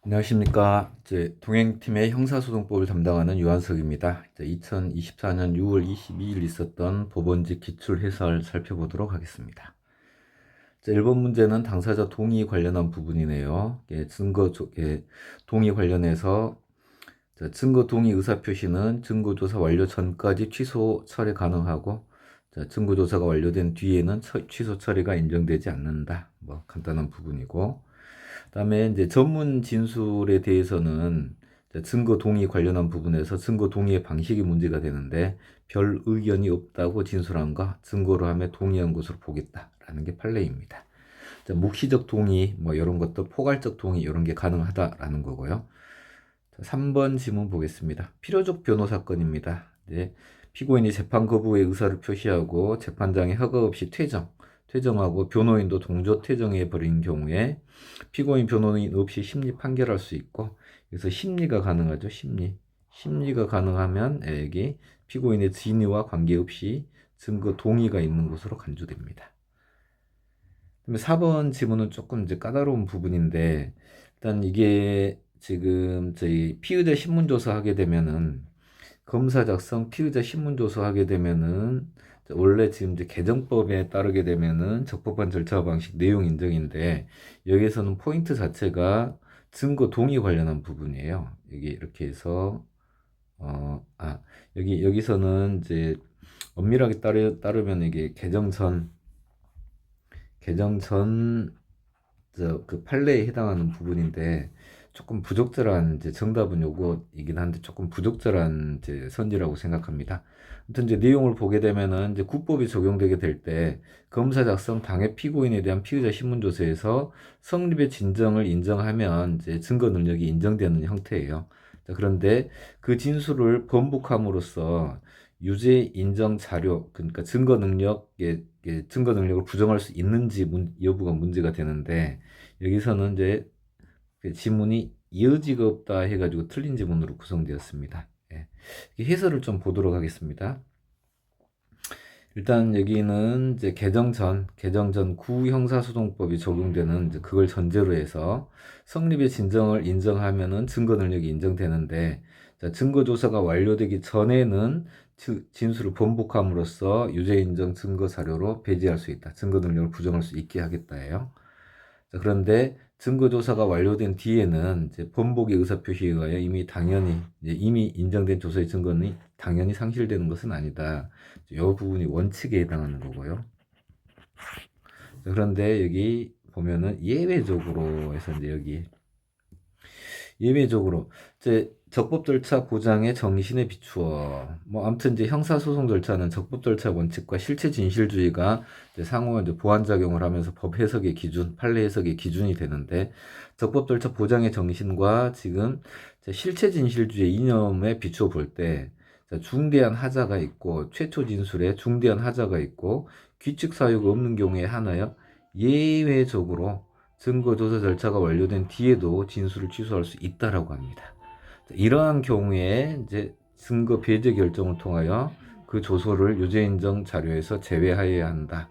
안녕하십니까. 동행팀의 형사소송법을 담당하는 유한석입니다. 2024년 6월 22일 있었던 법원직 기출해설 살펴보도록 하겠습니다. 1번 문제는 당사자 동의 관련한 부분이네요. 동의 관련해서 증거 동의 의사표시는 증거조사 완료 전까지 취소 처리 가능하고 증거조사가 완료된 뒤에는 취소 처리가 인정되지 않는다. 간단한 부분이고, 그다음에 이제 전문 진술에 대해서는 증거 동의 관련한 부분에서 증거 동의의 방식이 문제가 되는데 별 의견이 없다고 진술한가 증거로 하며 동의한 것으로 보겠다라는 게 판례입니다. 묵시적 동의 이런 것도 포괄적 동의 이런 게 가능하다라는 거고요. 3번 지문 보겠습니다. 필요적 변호 사건입니다. 피고인이 재판 거부의 의사를 표시하고 재판장의 허가 없이 퇴정하고 변호인도 동조 퇴정해 버린 경우에 피고인 변호인 없이 심리 판결할 수 있고, 그래서 심리가 가능하죠. 심리가 가능하면 여기 피고인의 진위와 관계없이 증거 동의가 있는 것으로 간주됩니다. 그다음에 4번 지문은 조금 이제 까다로운 부분인데, 일단 이게 지금 저희 피의자 신문조사 하게 되면은 검사 작성 피의자 신문조사 하게 되면은 원래 지금 이제 개정법에 따르게 되면은 적법한 절차 방식 내용 인정인데, 여기에서는 포인트 자체가 증거 동의 관련한 부분이에요. 여기 이렇게 해서 여기서는 이제 엄밀하게 따르면 이게 개정 전 그 판례에 해당하는 부분인데, 조금 부적절한 이제 정답은 요거이긴 한데 조금 부적절한 이제 선지라고 생각합니다. 아무튼 이제 내용을 보게 되면은 이제 국법이 적용되게 될 때 검사 작성 당해 피고인에 대한 피의자 신문조서에서 성립의 진정을 인정하면 이제 증거 능력이 인정되는 형태예요. 그런데 그 진술을 번복함으로써 유죄 인정 자료, 그러니까 증거 능력을 부정할 수 있는지 여부가 문제가 되는데, 여기서는 이제 그 지문이 여지가 없다 해가지고 틀린 지문으로 구성되었습니다. 해설을 좀 보도록 하겠습니다. 일단 여기는 이제 개정 전 구형사소송법이 적용되는 이제 그걸 전제로 해서 성립의 진정을 인정하면은 증거 능력이 인정되는데, 증거 조사가 완료되기 전에는 진술을 번복함으로써 유죄 인정 증거 자료로 배제할 수 있다. 증거 능력을 부정할 수 있게 하겠다예요. 그런데 증거 조사가 완료된 뒤에는 이제 번복의 의사 표시에 의하여 이미 인정된 조사의 증거는 당연히 상실되는 것은 아니다. 이 부분이 원칙에 해당하는 거고요. 그런데 여기 보면은 예외적으로 해서 이제 여기 예외적으로 이제 적법 절차 보장의 정신에 비추어 아무튼 이제 형사소송 절차는 적법 절차 원칙과 실체 진실주의가 이제 상호 이제 보완 작용을 하면서 법 해석의 기준, 판례 해석의 기준이 되는데, 적법 절차 보장의 정신과 지금 실체 진실주의 이념에 비추어 볼 때 중대한 하자가 있고 최초 진술에 중대한 하자가 있고 규칙 사유가 없는 경우에 하나여 예외적으로 증거조사 절차가 완료된 뒤에도 진술을 취소할 수 있다라고 합니다. 이러한 경우에 이제 증거 배제 결정을 통하여 그 조서를 유죄 인정 자료에서 제외하여야 한다.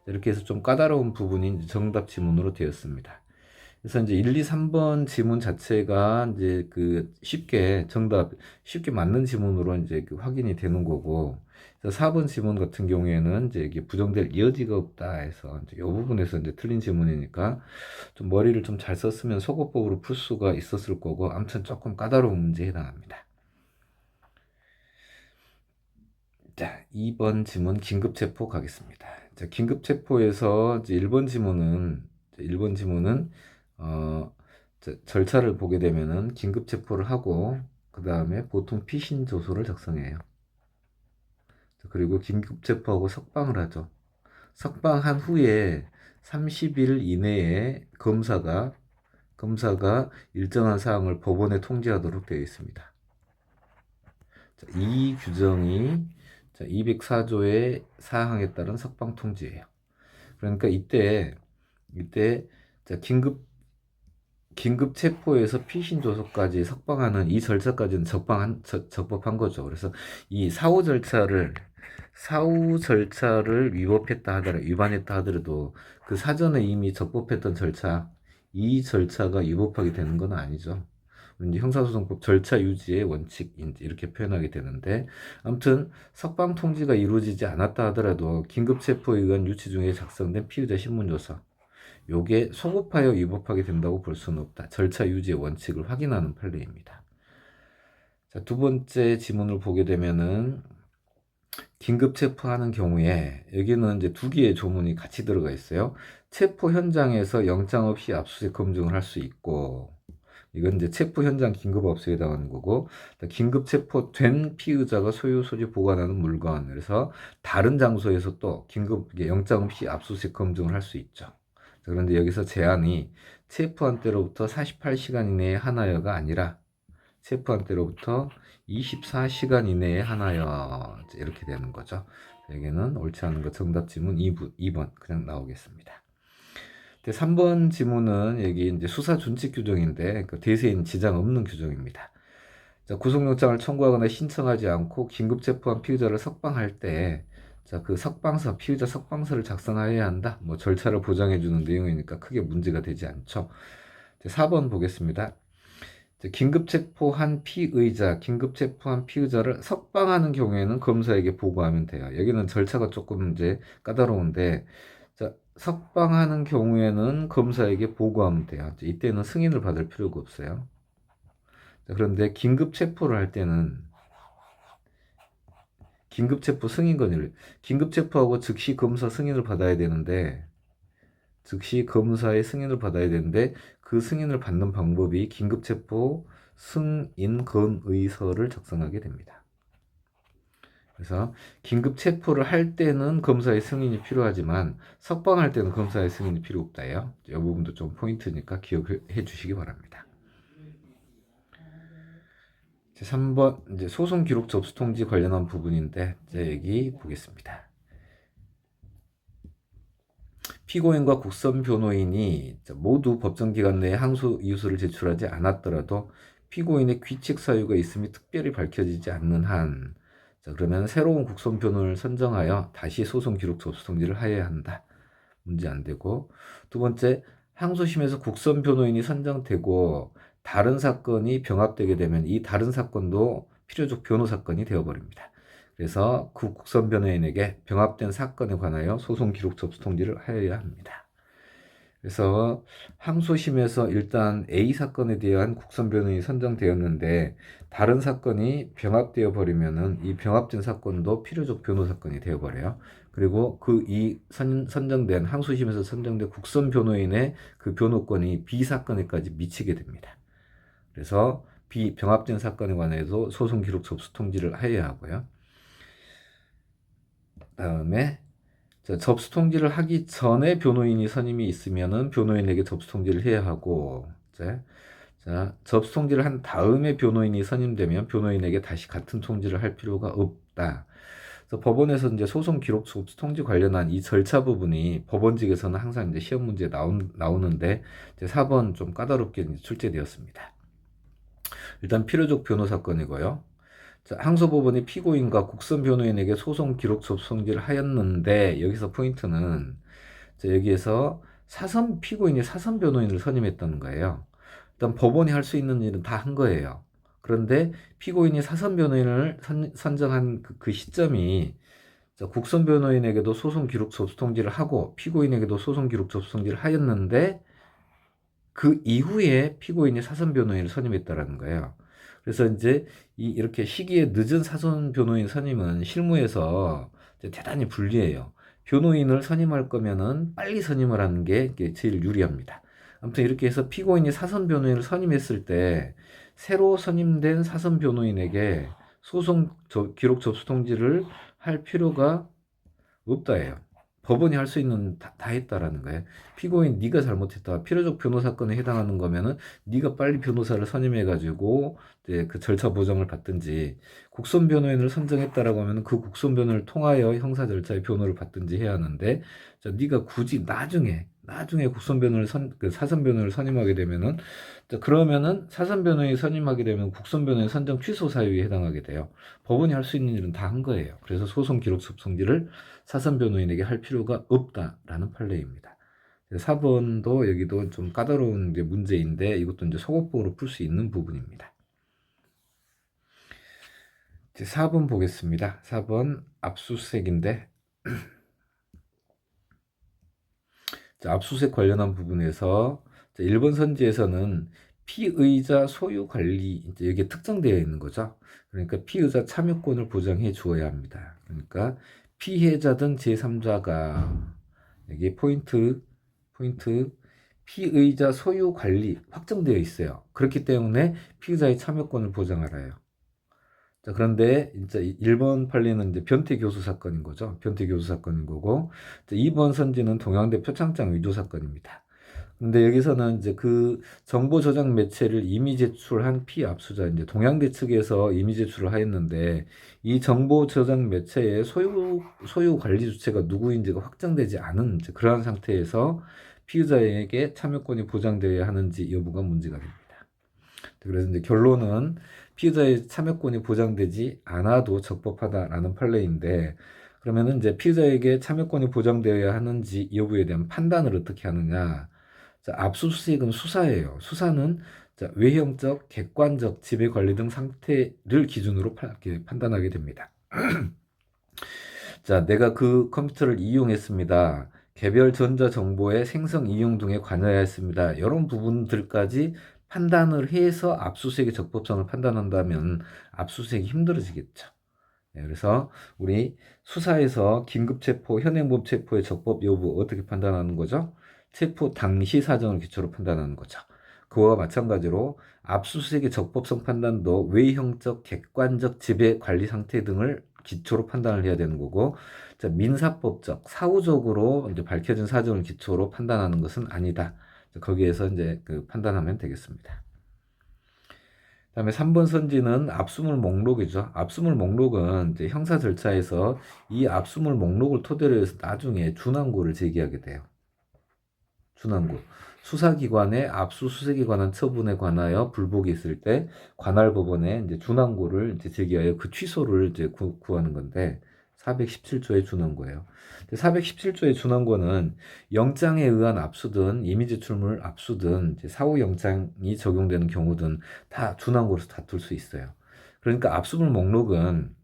이렇게 해서 좀 까다로운 부분이 정답 지문으로 되었습니다. 그래서 이제 1, 2, 3번 지문 자체가 이제 쉽게 맞는 지문으로 이제 확인이 되는 거고, 4번 지문 같은 경우에는 이제 이게 부정될 여지가 없다 해서 이제 이 부분에서 이제 틀린 지문이니까 좀 머리를 좀 잘 썼으면 소거법으로 풀 수가 있었을 거고, 아무튼 조금 까다로운 문제에 해당합니다. 자, 2번 지문 긴급체포 가겠습니다. 자, 긴급체포에서 이제 1번 지문은 절차를 보게 되면은 긴급체포를 하고 그 다음에 보통 피신 조서를 작성해요. 그리고 긴급체포하고 석방을 하죠. 석방한 후에 30일 이내에 검사가 일정한 사항을 법원에 통지하도록 되어 있습니다. 자, 이 규정이 204조의 사항에 따른 석방 통지예요. 그러니까 이때 긴급 체포에서 피신 조서까지 석방하는 이 절차까지는 적법한 거죠. 그래서 이 사후 절차를 위반했다 하더라도 그 사전에 이미 적법했던 절차, 이 절차가 위법하게 되는 건 아니죠. 이제 형사소송법 절차 유지의 원칙 이렇게 표현하게 되는데, 아무튼 석방 통지가 이루어지지 않았다 하더라도 긴급체포의관 유치 중에 작성된 피의자 신문조서, 요게 소급하여 위법하게 된다고 볼 수는 없다. 절차 유지의 원칙을 확인하는 판례입니다. 자, 두 번째 지문을 보게 되면은 긴급 체포하는 경우에 여기는 이제 두 개의 조문이 같이 들어가 있어요. 체포 현장에서 영장 없이 압수수색 검증을 할 수 있고, 이건 이제 체포 현장 긴급 압수에 해당하는 거고, 긴급 체포된 피의자가 소유 소지 보관하는 물건, 그래서 다른 장소에서 또 긴급 영장 없이 압수수색 검증을 할 수 있죠. 그런데 여기서 제한이 체포한 때로부터 48시간 이내에 하나여가 아니라 체포한 때로부터 24시간 이내에 하나여, 이렇게 되는 거죠. 여기는 옳지 않은 거 정답 지문 2번 그냥 나오겠습니다. 3번 지문은 여기 이제 수사 준칙 규정인데 그 대세인 지장 없는 규정입니다. 자, 구속영장을 청구하거나 신청하지 않고 긴급 체포한 피의자를 석방할 때, 자, 그 석방서, 피의자 석방서를 작성하여야 한다. 뭐 절차를 보장해주는 내용이니까 크게 문제가 되지 않죠. 4번 보겠습니다. 긴급 체포한 피의자, 긴급 체포한 피의자를 석방하는 경우에는 검사에게 보고하면 돼요. 여기는 절차가 조금 이제 까다로운데, 자, 석방하는 경우에는 검사에게 보고하면 돼요. 이때는 승인을 받을 필요가 없어요. 자, 그런데 긴급 체포를 할 때는 긴급 체포 승인 건의를, 긴급 체포하고 즉시 검사 승인을 받아야 되는데, 즉시 검사의 승인을 받아야 되는데, 그 승인을 받는 방법이 긴급체포 승인건의서를 작성하게 됩니다. 그래서 긴급체포를 할 때는 검사의 승인이 필요하지만 석방할 때는 검사의 승인이 필요 없다요. 이 부분도 좀 포인트니까 기억해 주시기 바랍니다. 3번 이제 소송 기록 접수 통지 관련한 부분인데, 이제 여기 보겠습니다. 피고인과 국선 변호인이 모두 법정 기간 내에 항소 이유서를 제출하지 않았더라도 피고인의 귀책 사유가 있음이 특별히 밝혀지지 않는 한, 자, 그러면 새로운 국선 변호인을 선정하여 다시 소송 기록 접수 통지를 하여야 한다. 문제 안 되고, 두 번째, 항소심에서 국선 변호인이 선정되고 다른 사건이 병합되게 되면 이 다른 사건도 필요적 변호 사건이 되어버립니다. 그래서 그 국선 변호인에게 병합된 사건에 관하여 소송 기록 접수 통지를 하여야 합니다. 그래서 항소심에서 일단 A 사건에 대한 국선 변호인이 선정되었는데 다른 사건이 병합되어 버리면은 이 병합된 사건도 필요적 변호 사건이 되어 버려요. 그리고 그 이 선정된 항소심에서 선정된 국선 변호인의 그 변호권이 B 사건에까지 미치게 됩니다. 그래서 병합된 사건에 관해서 소송 기록 접수 통지를 하여야 하고요. 다음에 접수 통지를 하기 전에 변호인이 선임이 있으면은 변호인에게 접수 통지를 해야 하고, 자, 접수 통지를 한 다음에 변호인이 선임되면 변호인에게 다시 같은 통지를 할 필요가 없다. 그래서 법원에서 이제 소송 기록 접수 통지 관련한 이 절차 부분이 법원직에서는 항상 이제 시험 문제에 나오는데, 이제 4번 좀 까다롭게 이제 출제되었습니다. 일단 필요적 변호 사건이고요. 자, 항소법원이 피고인과 국선 변호인에게 소송 기록 접수 통지를 하였는데, 여기서 포인트는, 자, 여기에서 피고인이 사선 변호인을 선임했다는 거예요. 일단 법원이 할 수 있는 일은 다 한 거예요. 그런데 피고인이 사선 변호인을 선정한 그 시점이, 자, 국선 변호인에게도 소송 기록 접수 통지를 하고 피고인에게도 소송 기록 접수 통지를 하였는데 그 이후에 피고인이 사선 변호인을 선임했다라는 거예요. 그래서 이제 이렇게 시기에 늦은 사선 변호인 선임은 실무에서 대단히 불리해요. 변호인을 선임할 거면은 빨리 선임을 하는 게 제일 유리합니다. 아무튼 이렇게 해서 피고인이 사선 변호인을 선임했을 때 새로 선임된 사선 변호인에게 소송 기록 접수 통지를 할 필요가 없다예요. 법원이 할 수 있는 다 했다라는 거예요. 피고인 네가 잘못했다. 필요적 변호 사건에 해당하는 거면은 네가 빨리 변호사를 선임해가지고 이제 그 절차 보장을 받든지, 국선 변호인을 선정했다라고 하면 그 국선 변호를 통하여 형사 절차의 변호를 받든지 해야 하는데, 자, 네가 굳이 나중에 국선 변호를 그 사선 변호를 선임하게 되면은, 자, 그러면은 사선 변호인이 선임하게 되면 국선 변호인 선정 취소 사유에 해당하게 돼요. 법원이 할 수 있는 일은 다 한 거예요. 그래서 소송 기록 접수통지를 사선 변호인에게 할 필요가 없다라는 판례입니다. 4번도 여기도 좀 까다로운 이제 문제인데 이것도 이제 소거법으로 풀 수 있는 부분입니다. 이제 4번 보겠습니다. 4번 압수수색인데 자, 압수수색 관련한 부분에서 1번 선지에서는 피의자 소유 관리 이제 이게 특정되어 있는 거죠. 그러니까 피의자 참여권을 보장해 주어야 합니다. 그러니까 피해자든 제3자가 여기 포인트 피의자 소유 관리 확정되어 있어요. 그렇기 때문에 피의자의 참여권을 보장하라요. 자, 그런데 이제 1번 판례는 이제 변태 교수 사건인 거죠. 변태 교수 사건인 거고, 2번 선지는 동양대 표창장 위조 사건입니다. 근데 여기서는 이제 그 정보 저장 매체를 이미 제출한 피압수자, 이제 동양대 측에서 이미 제출을 하였는데, 이 정보 저장 매체의 소유 관리 주체가 누구인지가 확정되지 않은 이제 그러한 상태에서 피의자에게 참여권이 보장되어야 하는지 여부가 문제가 됩니다. 그래서 이제 결론은 피의자의 참여권이 보장되지 않아도 적법하다라는 판례인데, 그러면은 이제 피의자에게 참여권이 보장되어야 하는지 여부에 대한 판단을 어떻게 하느냐? 자, 압수수색은 수사예요. 수사는 자, 외형적, 객관적, 지배 관리 등 상태를 기준으로 판단하게 됩니다. 자, 내가 그 컴퓨터를 이용했습니다. 개별 전자 정보의 생성 이용 등에 관여하였습니다. 이런 부분들까지 판단을 해서 압수수색의 적법성을 판단한다면 압수수색이 힘들어지겠죠. 네, 그래서 우리 수사에서 긴급체포, 현행범 체포의 적법 여부 어떻게 판단하는 거죠? 체포 당시 사정을 기초로 판단하는 거죠. 그와 마찬가지로 압수수색의 적법성 판단도 외형적, 객관적 지배 관리 상태 등을 기초로 판단을 해야 되는 거고, 자, 민사법적, 사후적으로 이제 밝혀진 사정을 기초로 판단하는 것은 아니다. 거기에서 이제 그 판단하면 되겠습니다. 그다음에 3번 선지는 압수물 목록이죠. 압수물 목록은 이제 형사 절차에서 이 압수물 목록을 토대로 해서 나중에 준항고를 제기하게 돼요. 준항고. 수사기관의 압수수색에 관한 처분에 관하여 불복이 있을 때 관할 법원에 이제 준항고를 이제 제기하여 그 취소를 이제 구하는 건데 417조의 준항고예요. 417조의 준항고는 영장에 의한 압수든 이미제출물 압수든 이제 사후 영장이 적용되는 경우든 다 준항고로서 다툴 수 있어요. 그러니까 압수물 목록은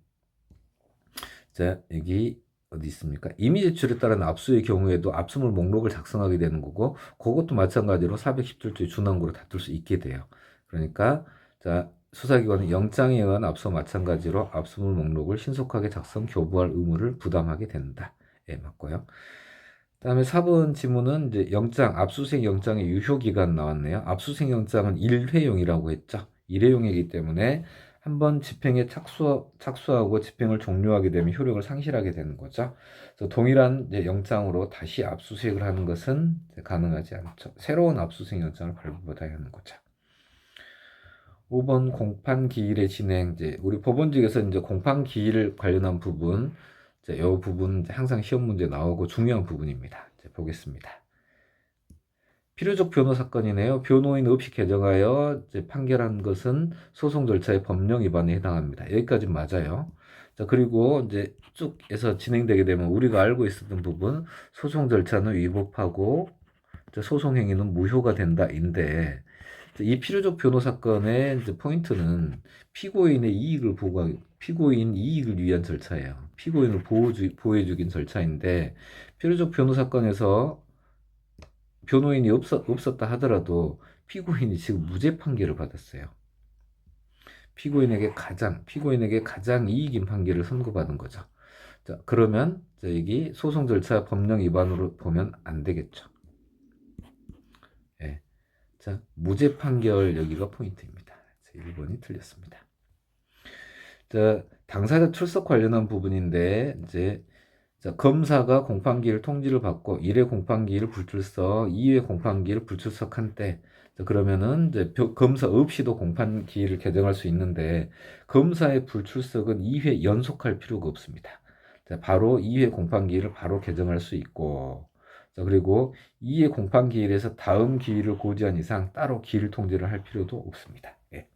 자, 여기 어디 있습니까? 이미 제출에 따른 압수의 경우에도 압수물 목록을 작성하게 되는 거고, 그것도 마찬가지로 417조의 준항고로 다툴 수 있게 돼요. 그러니까 자, 수사기관은 영장에 의한 압수와 마찬가지로 압수물 목록을 신속하게 작성, 교부할 의무를 부담하게 된다. 예, 맞고요. 그다음에 4번 지문은 이제 영장, 압수수색 영장의 유효기간 나왔네요. 압수수색 영장은 1회용이라고 했죠. 1회용이기 때문에 한번 집행에 착수하고 집행을 종료하게 되면 효력을 상실하게 되는 거죠. 그래서 동일한 이제 영장으로 다시 압수수색을 하는 것은 가능하지 않죠. 새로운 압수수색 영장을 발부받아야 하는 거죠. 5번 공판 기일의 진행, 이제 우리 법원직에서 이제 공판 기일 관련한 부분, 이 부분 항상 시험 문제 나오고 중요한 부분입니다. 이제 보겠습니다. 필요적 변호 사건이네요. 변호인 없이 개정하여 이제 판결한 것은 소송 절차의 법령 위반에 해당합니다. 여기까지 맞아요. 자, 그리고 이제 쭉 해서 진행되게 되면 우리가 알고 있었던 부분, 소송 절차는 위법하고 소송 행위는 무효가 된다인데, 이 필요적 변호 사건의 이제 포인트는 피고인의 이익을 피고인 이익을 위한 절차예요. 피고인을 보호해주긴 절차인데, 필요적 변호 사건에서 변호인이 없었다 하더라도 피고인이 지금 무죄 판결을 받았어요. 피고인에게 가장 이익인 판결을 선고받은 거죠. 자, 그러면 여기 소송 절차 법령 위반으로 보면 안 되겠죠. 예. 자, 무죄 판결 여기가 포인트입니다. 1번이 틀렸습니다. 자, 당사자 출석 관련한 부분인데 이제 자, 검사가 공판기일 통지를 받고 1회 공판기일 불출석, 2회 공판기일 불출석한 때 그러면은 이제 검사 없이도 공판기일을 개정할 수 있는데 검사의 불출석은 2회 연속할 필요가 없습니다. 자, 바로 2회 공판기일을 바로 개정할 수 있고 자, 그리고 2회 공판기일에서 다음 기일을 고지한 이상 따로 기일 통지를 할 필요도 없습니다. 예.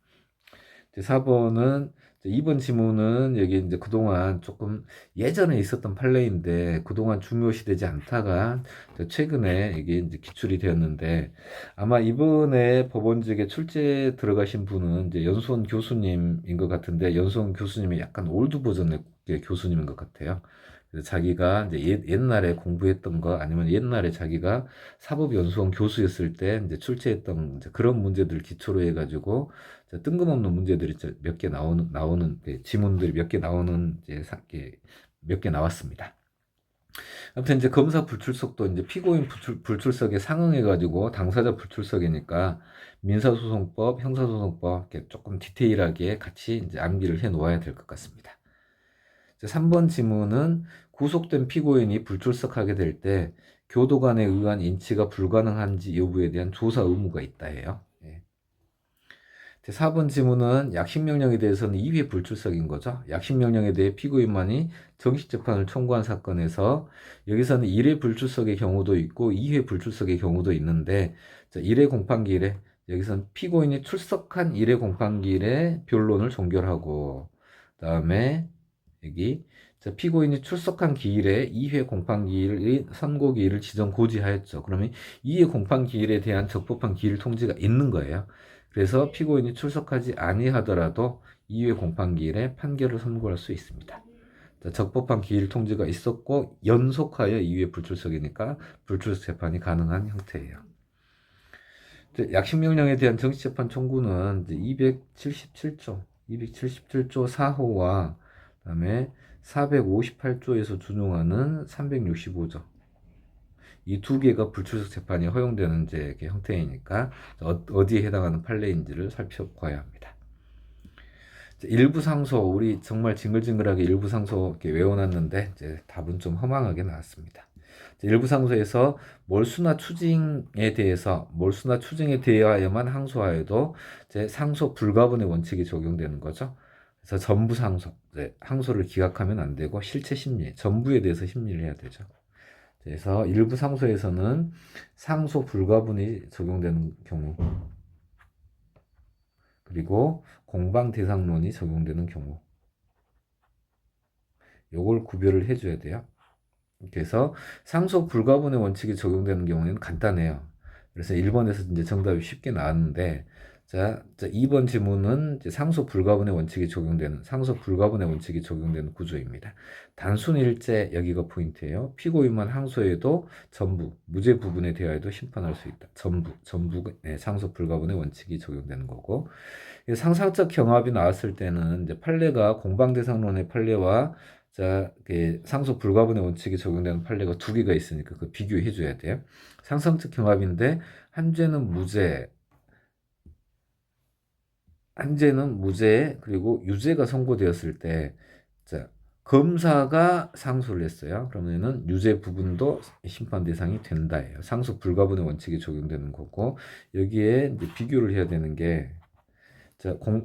4번은 2번 지문은 여기 이제 그동안 조금 예전에 있었던 판례인데 그동안 중요시되지 않다가 최근에 이게 이제 기출이 되었는데 아마 이번에 법원직에 출제 들어가신 분은 이제 연수원 교수님인 것 같은데 연수원 교수님이 약간 올드 버전의 교수님인 것 같아요. 그래서 자기가 이제 옛날에 공부했던 거 아니면 옛날에 자기가 사법연수원 교수였을 때 이제 출제했던 이제 그런 문제들을 기초로 해가지고 뜬금없는 문제들이 몇 개 나오는 지문들이 몇 개 나오는 이제 몇 개 나왔습니다. 아무튼 이제 검사 불출석도 이제 피고인 불출석에 상응해가지고 당사자 불출석이니까 민사소송법, 형사소송법 이렇게 조금 디테일하게 같이 이제 암기를 해 놓아야 될 것 같습니다. 3번 지문은 구속된 피고인이 불출석하게 될 때 교도관에 의한 인치가 불가능한지 여부에 대한 조사 의무가 있다 해요. 4번 지문은 약식명령에 대해서는 2회 불출석인 거죠. 약식명령에 대해 피고인만이 정식재판을 청구한 사건에서 여기서는 1회 불출석의 경우도 있고 2회 불출석의 경우도 있는데 1회 공판기일에 여기서는 피고인이 출석한 1회 공판기일에 변론을 종결하고 그 다음에 여기 피고인이 출석한 기일에 2회 공판기일이 선고기일을 지정 고지하였죠. 그러면 2회 공판기일에 대한 적법한 기일 통지가 있는 거예요. 그래서 피고인이 출석하지 아니하더라도 2회 공판기일에 판결을 선고할 수 있습니다. 적법한 기일 통지가 있었고 연속하여 2회 불출석이니까 불출석 재판이 가능한 형태예요. 약식명령에 대한 정식재판 청구는 277조 4호와 그다음에 458조에서 준용하는 365조 이 두 개가 불출석 재판이 허용되는 이제 형태이니까 어디에 해당하는 판례인지를 살펴봐야 합니다. 일부 상소 우리 정말 징글징글하게 일부 상소 이렇게 외워놨는데 이제 답은 좀 허망하게 나왔습니다. 일부 상소에서 몰수나 추징에 대하여만 항소하여도 상소 불가분의 원칙이 적용되는 거죠. 그래서 전부 상소, 항소를 기각하면 안 되고 실체 심리, 전부에 대해서 심리를 해야 되죠. 그래서 일부 상소에서는 상소 불가분이 적용되는 경우 그리고 공방 대상론이 적용되는 경우 요걸 구별을 해줘야 돼요. 그래서 상소 불가분의 원칙이 적용되는 경우에는 간단해요. 그래서 1번에서 이제 정답이 쉽게 나왔는데 자 2번 지문은 이제 상소 불가분의 원칙이 적용되는 구조입니다. 단순 일제 여기가 포인트예요. 피고인만 항소해도 전부 무죄 부분에 대하여도 심판할 수 있다. 전부 상소 불가분의 원칙이 적용되는 거고 상상적 경합이 나왔을 때는 이제 판례가 공방대상론의 판례와 상소 불가분의 원칙이 적용되는 판례가 두 개가 있으니까 그 비교해 줘야 돼요. 상상적 경합인데 한죄는 무죄 그리고 유죄가 선고되었을 때 검사가 상소를 했어요. 그러면은 유죄 부분도 심판 대상이 된다예요. 상소 불가분의 원칙이 적용되는 거고 여기에 이제 비교를 해야 되는 게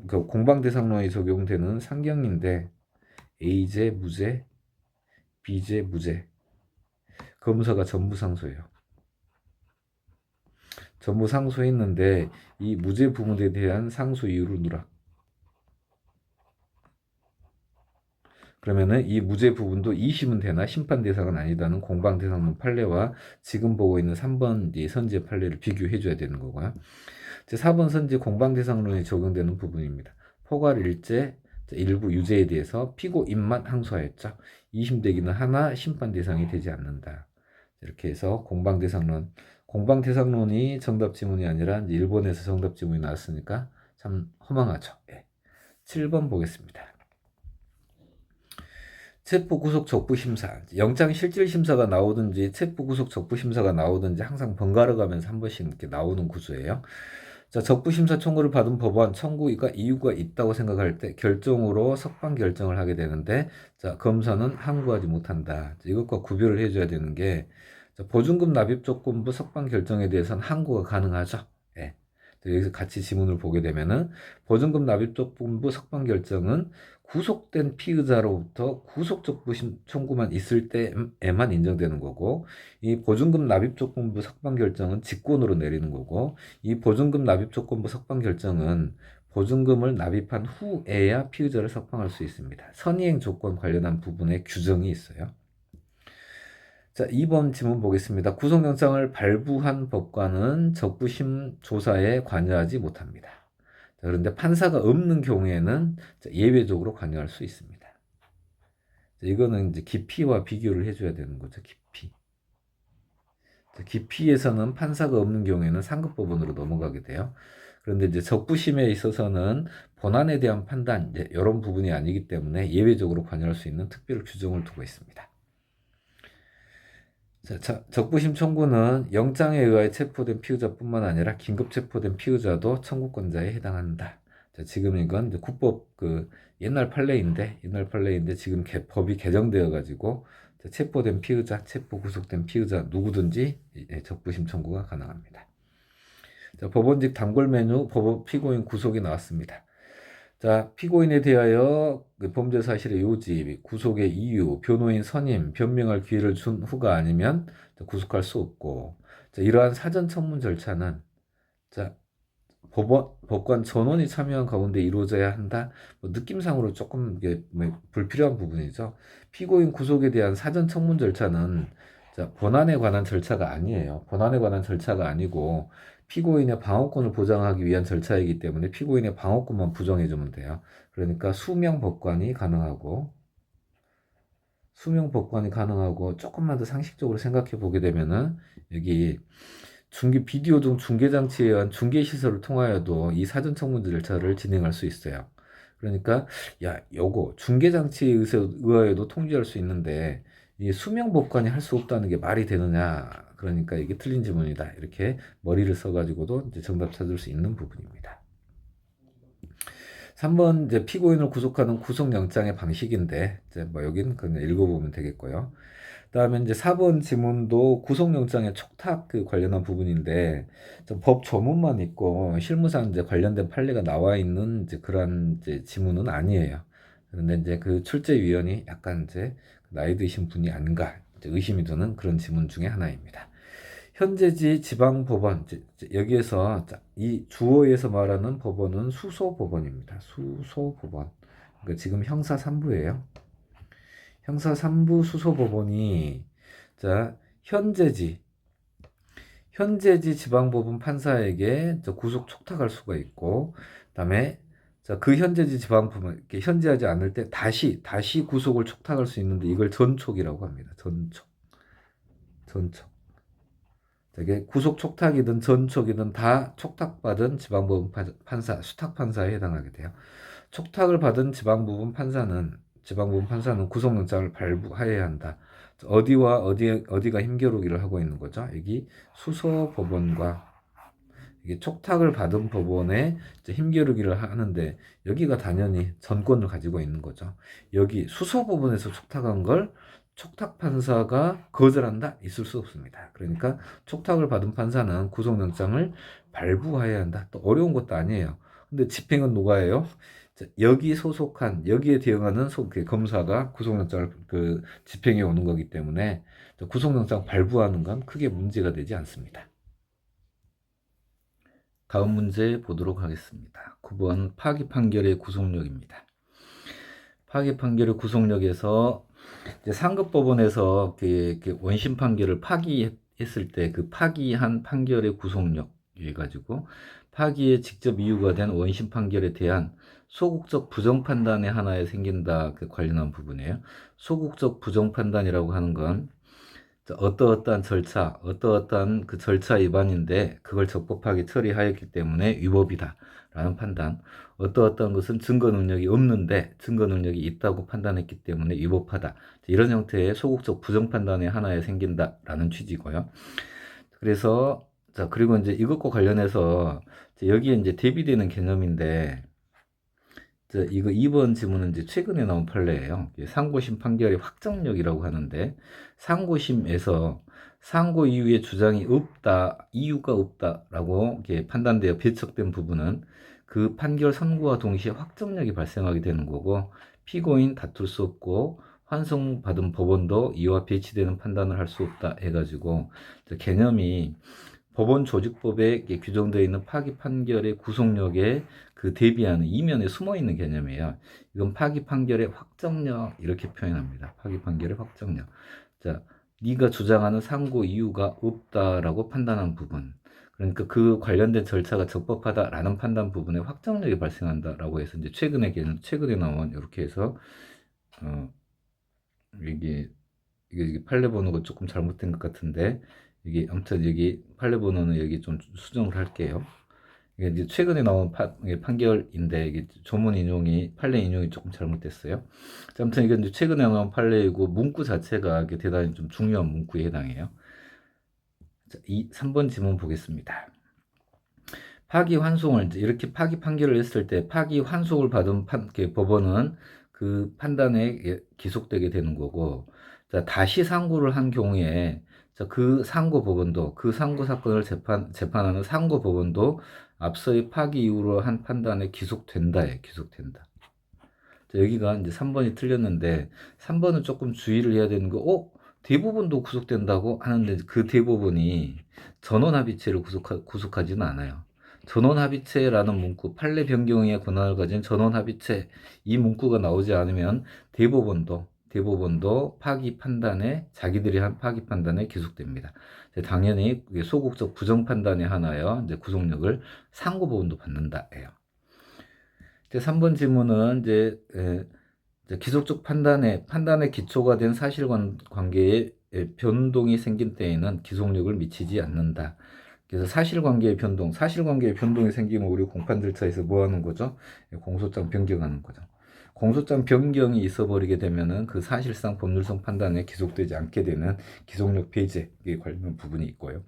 공방대상론이 적용되는 상경인데 A죄 무죄, B죄 무죄. 검사가 전부 상소예요. 전부 상소했는데 이 무죄 부분에 대한 상소 이유를 누락. 그러면은 이 무죄 부분도 2심은 되나 심판 대상은 아니다는 공방 대상론 판례와 지금 보고 있는 3번 선지 판례를 비교해 줘야 되는 거고요. 4번 선지 공방 대상론이 적용되는 부분입니다. 포괄 일제 일부 유죄에 대해서 피고인만 항소하였죠. 2심 되기는 하나 심판 대상이 되지 않는다. 이렇게 해서 공방 대상론이 정답 지문이 아니라 이제 일본에서 정답 지문이 나왔으니까 참 허망하죠. 7번 보겠습니다. 체포구속 적부심사, 영장실질심사가 나오든지 체포구속 적부심사가 나오든지 항상 번갈아 가면서 한 번씩 이렇게 나오는 구조예요. 적부심사 청구를 받은 법원 청구가 이유가 있다고 생각할 때 결정으로 석방 결정을 하게 되는데 검사는 항고하지 못한다. 이것과 구별을 해줘야 되는 게 보증금 납입 조건부 석방 결정에 대해서는 항고가 가능하죠. 여기서 같이 지문을 보게 되면은 보증금 납입 조건부 석방 결정은 구속된 피의자로부터 구속적 부심 청구만 있을 때에만 인정되는 거고 이 보증금 납입 조건부 석방 결정은 직권으로 내리는 거고 이 보증금 납입 조건부 석방 결정은 보증금을 납입한 후에야 피의자를 석방할 수 있습니다. 선이행 조건 관련한 부분에 규정이 있어요. 자, 2번 지문 보겠습니다. 구속영장을 발부한 법관은 적부심 조사에 관여하지 못합니다. 자, 그런데 판사가 없는 경우에는 예외적으로 관여할 수 있습니다. 자, 이거는 이제 기피와 비교를 해줘야 되는 거죠. 기피. 자, 기피에서는 판사가 없는 경우에는 상급법원으로 넘어가게 돼요. 그런데 이제 적부심에 있어서는 본안에 대한 판단, 이제 이런 부분이 아니기 때문에 예외적으로 관여할 수 있는 특별 규정을 두고 있습니다. 자, 적부심 청구는 영장에 의하여 체포된 피의자뿐만 아니라 긴급 체포된 피의자도 청구권자에 해당한다. 자, 지금 이건 이제 국법 옛날 판례인데 지금 법이 개정되어 가지고 체포된 피의자, 체포 구속된 피의자 누구든지 적부심 청구가 가능합니다. 자, 법원직 단골 메뉴 피고인 구속이 나왔습니다. 자, 피고인에 대하여 범죄 사실의 요지, 구속의 이유, 변호인 선임, 변명할 기회를 준 후가 아니면 구속할 수 없고, 자, 이러한 사전 청문 절차는 자, 법관 전원이 참여한 가운데 이루어져야 한다. 느낌상으로 조금 이게 불필요한 부분이죠. 피고인 구속에 대한 사전 청문 절차는 자, 본안에 관한 절차가 아니에요. 본안에 관한 절차가 아니고 피고인의 방어권을 보장하기 위한 절차이기 때문에 피고인의 방어권만 부정해주면 돼요. 그러니까 수명 법관이 가능하고 조금만 더 상식적으로 생각해 보게 되면은 여기 비디오 등 중계장치에 의한 중계시설을 통하여도 이 사전청문 절차를 진행할 수 있어요. 그러니까 요거 중계장치에 의하여도 통지할 수 있는데 이 수명법관이 할 수 없다는 게 말이 되느냐. 그러니까 이게 틀린 질문이다. 이렇게 머리를 써가지고도 이제 정답 찾을 수 있는 부분입니다. 3번 이제 피고인을 구속하는 구속영장의 방식인데 이제 여긴 그냥 읽어보면 되겠고요. 그다음에 이제 4번 지문도 구속영장의 촉탁 관련한 부분인데 법 조문만 있고 실무상 이제 관련된 판례가 나와 있는 이제 그런 이제 지문은 아니에요. 그런데 이제 그 출제위원이 약간 이제 나이 드신 분이 아닌가 이제 의심이 드는 그런 지문 중에 하나입니다. 현재지 지방법원 여기에서 이 주어에서 말하는 법원은 수소법원입니다. 수소법원. 그러니까 지금 형사 3부예요. 형사 3부 수소법원이 자 현재지 지방법원 판사에게 구속 촉탁할 수가 있고, 그다음에 그 현재지 지방법원 이렇게 현재하지 않을 때 다시 구속을 촉탁할 수 있는데 이걸 전촉이라고 합니다. 전촉. 이게 구속 촉탁이든 전촉이든 다 촉탁받은 지방법원 판사, 수탁판사에 해당하게 돼요. 촉탁을 받은 지방법원 판사는 구속영장을 발부하여야 한다. 어디와 어디가 힘겨루기를 하고 있는 거죠? 여기 수소법원과 이게 촉탁을 받은 법원에 힘겨루기를 하는데 여기가 당연히 전권을 가지고 있는 거죠. 여기 수소법원에서 촉탁한 걸 촉탁 판사가 거절한다? 있을 수 없습니다. 그러니까 촉탁을 받은 판사는 구속영장을 발부해야 한다. 또 어려운 것도 아니에요. 근데 집행은 누가 해요? 여기에 대응하는 검사가 구속영장을 집행해 오는 거기 때문에 구속영장 발부하는 건 크게 문제가 되지 않습니다. 다음 문제 보도록 하겠습니다. 9번 파기 판결의 구속력입니다. 파기 판결의 구속력에서 이제 상급법원에서 원심 판결을 파기했을 때 그 파기한 판결의 구속력 해가지고 파기의 직접 이유가 된 원심 판결에 대한 소극적 부정 판단의 하나에 생긴다 관련한 부분이에요. 소극적 부정 판단이라고 하는 건 어떠한 그 절차 위반인데 그걸 적법하게 처리하였기 때문에 위법이다 라는 판단. 어떠한 것은 증거 능력이 없는데 증거 능력이 있다고 판단했기 때문에 위법하다. 이런 형태의 소극적 부정 판단의 하나에 생긴다라는 취지고요. 그래서 그리고 이제 이것과 관련해서 여기에 이제 대비되는 개념인데 이거 2번 지문은 이제 최근에 나온 판례예요. 상고심 판결의 확정력이라고 하는데 상고심에서 상고 이후에 이유가 없다라고 판단되어 배척된 부분은 그 판결 선고와 동시에 확정력이 발생하게 되는 거고 피고인 다툴 수 없고 환송받은 법원도 이와 배치되는 판단을 할 수 없다 해가지고 개념이 법원 조직법에 규정되어 있는 파기 판결의 구속력에 그 대비하는 이면에 숨어 있는 개념이에요. 이건 파기 판결의 확정력 이렇게 표현합니다. 파기 판결의 확정력. 자, 네가 주장하는 상고 이유가 없다라고 판단한 부분. 그러니까 그 관련된 절차가 적법하다라는 판단 부분에 확정력이 발생한다라고 해서 이제 최근에 나온 이렇게 해서 이게 이게 판례 번호가 조금 잘못된 것 같은데 이게 아무튼 여기 판례 번호는 여기 좀 수정을 할게요. 이게 이제 최근에 나온 이게 판결인데 이게 조문 인용이 판례 인용이 조금 잘못됐어요. 아무튼 이건 이제 최근에 나온 판례이고 문구 자체가 이게 대단히 좀 중요한 문구에 해당해요. 자, 3번 지문 보겠습니다. 파기 환송을 이렇게 파기 판결을 했을 때 파기 환송을 받은 법원은 그 판단에 기속되게 되는 거고, 자, 다시 상고를 한 경우에 자, 그 상고 법원도 그 상고 사건을 재판하는 상고 법원도 앞서의 파기 이후로 한 판단에 기속된다에 기속된다. 자, 여기가 이제 3번이 틀렸는데 3번은 조금 주의를 해야 되는 거, 대부분도 구속된다고 하는데 그 대부분이 전원합의체를 구속하지는 않아요. 전원합의체라는 문구, 판례 변경의 권한을 가진 전원합의체 이 문구가 나오지 않으면 대부분도 파기 판단에 자기들이 한 파기 판단에 기속됩니다. 당연히 소극적 부정 판단에 하나여 이제 구속력을 상고 부분도 받는다예요. 3번 질문은 이제 기속적 판단에 기초가 된 사실관계에 변동이 생긴 때에는 기속력을 미치지 않는다. 그래서 사실관계의 변동이 생기면 우리 공판 절차에서 뭐 하는 거죠? 공소장 변경하는 거죠. 공소장 변경이 있어버리게 되면은 그 사실상 법률성 판단에 기속되지 않게 되는 기속력 배제에 관련 부분이 있고요.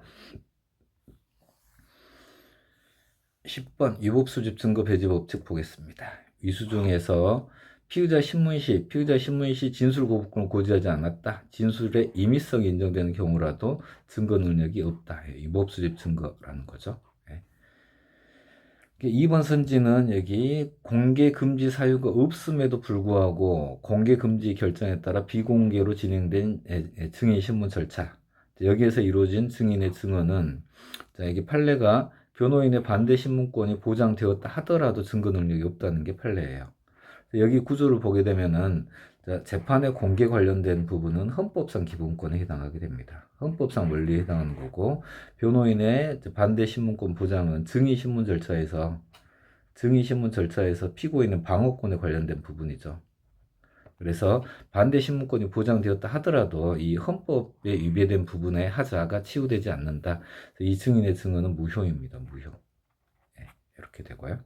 10번 위법 수집 증거 배제 법칙 보겠습니다. 위수 중에서 피의자 신문 시 진술 거부권을 고지하지 않았다. 진술의 임의성이 인정되는 경우라도 증거 능력이 없다. 위법 수집 증거라는 거죠. 2번 선지는 여기 공개 금지 사유가 없음에도 불구하고 공개 금지 결정에 따라 비공개로 진행된 증인 신문 절차. 여기에서 이루어진 증인의 증언은 이게 판례가 변호인의 반대 신문권이 보장되었다 하더라도 증거 능력이 없다는 게 판례예요. 여기 구조를 보게 되면은 재판의 공개 관련된 부분은 헌법상 기본권에 해당하게 됩니다. 헌법상 원리에 해당하는 거고, 변호인의 반대 신문권 보장은 증인 신문 절차에서 피고인의 방어권에 관련된 부분이죠. 그래서 반대 신문권이 보장되었다 하더라도 이 헌법에 위배된 부분의 하자가 치유되지 않는다. 이 증인의 증언은 무효입니다. 무효. 이렇게 되고요.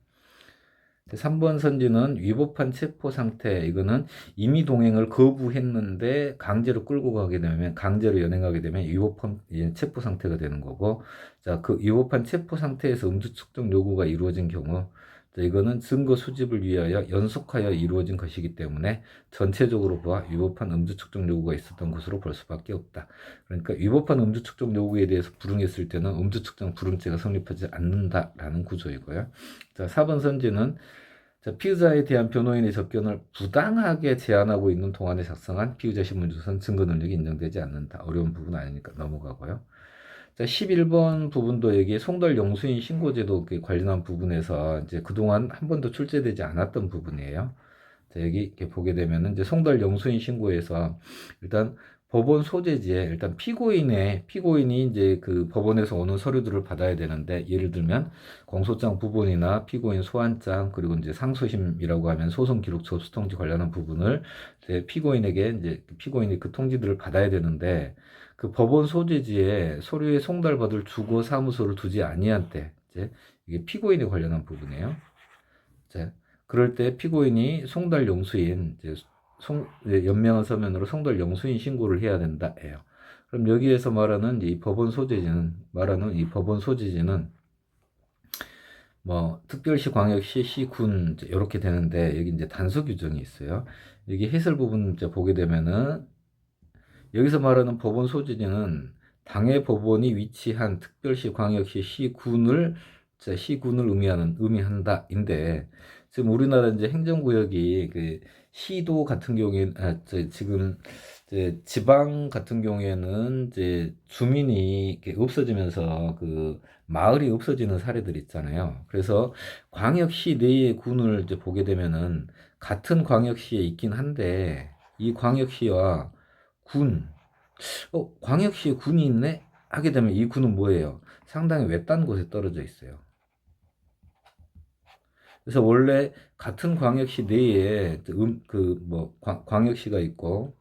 3번 선지는 위법한 체포 상태, 이거는 임의 동행을 거부했는데 강제로 끌고 가게 되면, 강제로 연행하게 되면 위법한 체포 상태가 되는 거고, 자, 그 위법한 체포 상태에서 음주 측정 요구가 이루어진 경우, 자, 이거는 증거 수집을 위하여 연속하여 이루어진 것이기 때문에 전체적으로 보아 위법한 음주 측정 요구가 있었던 것으로 볼 수밖에 없다. 그러니까 위법한 음주 측정 요구에 대해서 불응했을 때는 음주 측정 불응죄가 성립하지 않는다라는 구조이고요. 자, 4번 선지는 자, 피의자에 대한 변호인의 접견을 부당하게 제한하고 있는 동안에 작성한 피의자 신문조서는 증거 능력이 인정되지 않는다. 어려운 부분 아니니까 넘어가고요. 자, 11번 부분도 여기 송달 영수인 신고제도 관련한 부분에서 이제 그동안 한 번도 출제되지 않았던 부분이에요. 자, 여기 이렇게 보게 되면은 이제 송달 영수인 신고에서 일단 법원 소재지에 일단 피고인이 이제 그 법원에서 오는 서류들을 받아야 되는데, 예를 들면 공소장 부분이나 피고인 소환장, 그리고 이제 상소심이라고 하면 소송 기록 접수 통지 관련한 부분을 이제 피고인이 그 통지들을 받아야 되는데, 그 법원 소재지에 서류에 송달받을 주거 사무소를 두지 아니한 때, 이제 이게 피고인에 관련한 부분이에요. 자, 그럴 때 피고인이 송달 영수인 연명한 서면으로 송달 영수인 신고를 해야 된다예요. 그럼 여기에서 말하는 이 법원 소재지는 뭐 특별시, 광역시, 시군 이렇게 되는데, 여기 이제 단서 규정이 있어요. 여기 해설 부분 이제 보게 되면은 여기서 말하는 법원 소재지는 당해 법원이 위치한 특별시, 광역시, 시군을 시군을 의미한다인데 지금 우리나라 이제 행정구역이 그 시도 같은 경우에 지금 이제 지방 같은 경우에는 이제 주민이 이렇게 없어지면서 그 마을이 없어지는 사례들 있잖아요. 그래서 광역시 내의 군을 이제 보게 되면은 같은 광역시에 있긴 한데 이 광역시와 군, 광역시에 군이 있네? 하게 되면 이 군은 뭐예요? 상당히 외딴 곳에 떨어져 있어요. 그래서 원래 같은 광역시 내에 광역시가 있고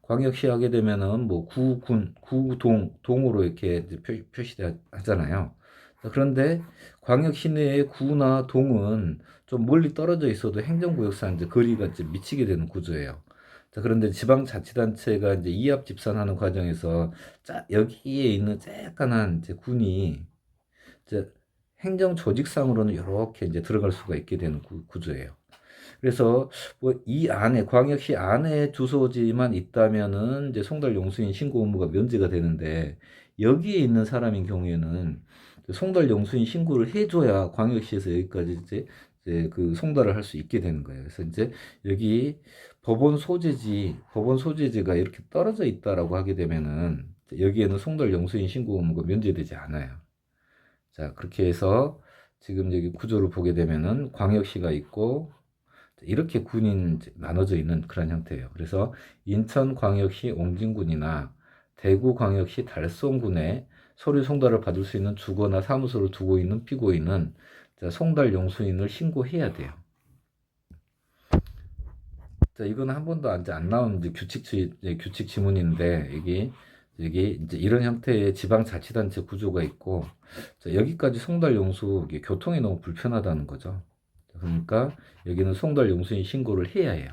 광역시 하게 되면은 뭐 구군, 구동, 동으로 이렇게 이제 표시하잖아요. 그런데 광역시 내의 구나 동은 좀 멀리 떨어져 있어도 행정구역상 이제 거리가 이제 미치게 되는 구조예요. 자, 그런데 지방자치단체가 이제 이합 집산하는 과정에서 여기에 있는 쬐깐한 이제 군이 이제 행정 조직상으로는 이렇게 이제 들어갈 수가 있게 되는 구조예요. 그래서 뭐 이 안에 광역시 안에 주소지만 있다면은 이제 송달 용수인 신고 의무가 면제가 되는데 여기에 있는 사람인 경우에는 송달 용수인 신고를 해줘야 광역시에서 여기까지 이제 그 송달을 할 수 있게 되는 거예요. 그래서 이제 여기 법원 소재지가 이렇게 떨어져 있다라고 하게 되면은 여기에는 송달 용수인 신고 의무가 면제되지 않아요. 자, 그렇게 해서 지금 여기 구조를 보게 되면은 광역시가 있고 이렇게 군인 나눠져 있는 그런 형태예요. 그래서 인천광역시 옹진군이나 대구광역시 달성군에 서류 송달을 받을 수 있는 주거나 사무소를 두고 있는 피고인은 송달 용수인을 신고해야 돼요. 자, 이건 한 번도 안 나온 이제 규칙 지문인데 여기 이제 이런 형태의 지방자치단체 구조가 있고 여기까지 송달 용수 교통이 너무 불편하다는 거죠. 그러니까 여기는 송달 용수인 신고를 해야 해요.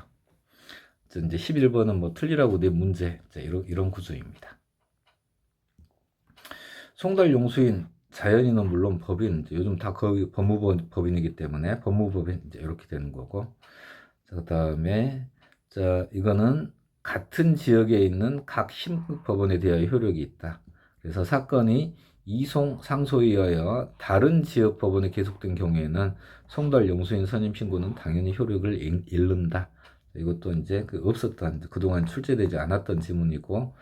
이제 11번은 뭐 틀리라고 내 문제 이런 구조입니다. 송달 용수인 자연인은 물론 법인 요즘 다 거의 법무법인이기 때문에 법무법인 이제 이렇게 되는 거고 그다음에 이거는 같은 지역에 있는 각 신급 법원에 대하여 효력이 있다. 그래서 사건이 이송 상소에 의하여 다른 지역 법원에 계속된 경우에는 송달 용수인 선임 신고는 당연히 효력을 잃는다. 이것도 이제 없었던 그동안 출제되지 않았던 지문이고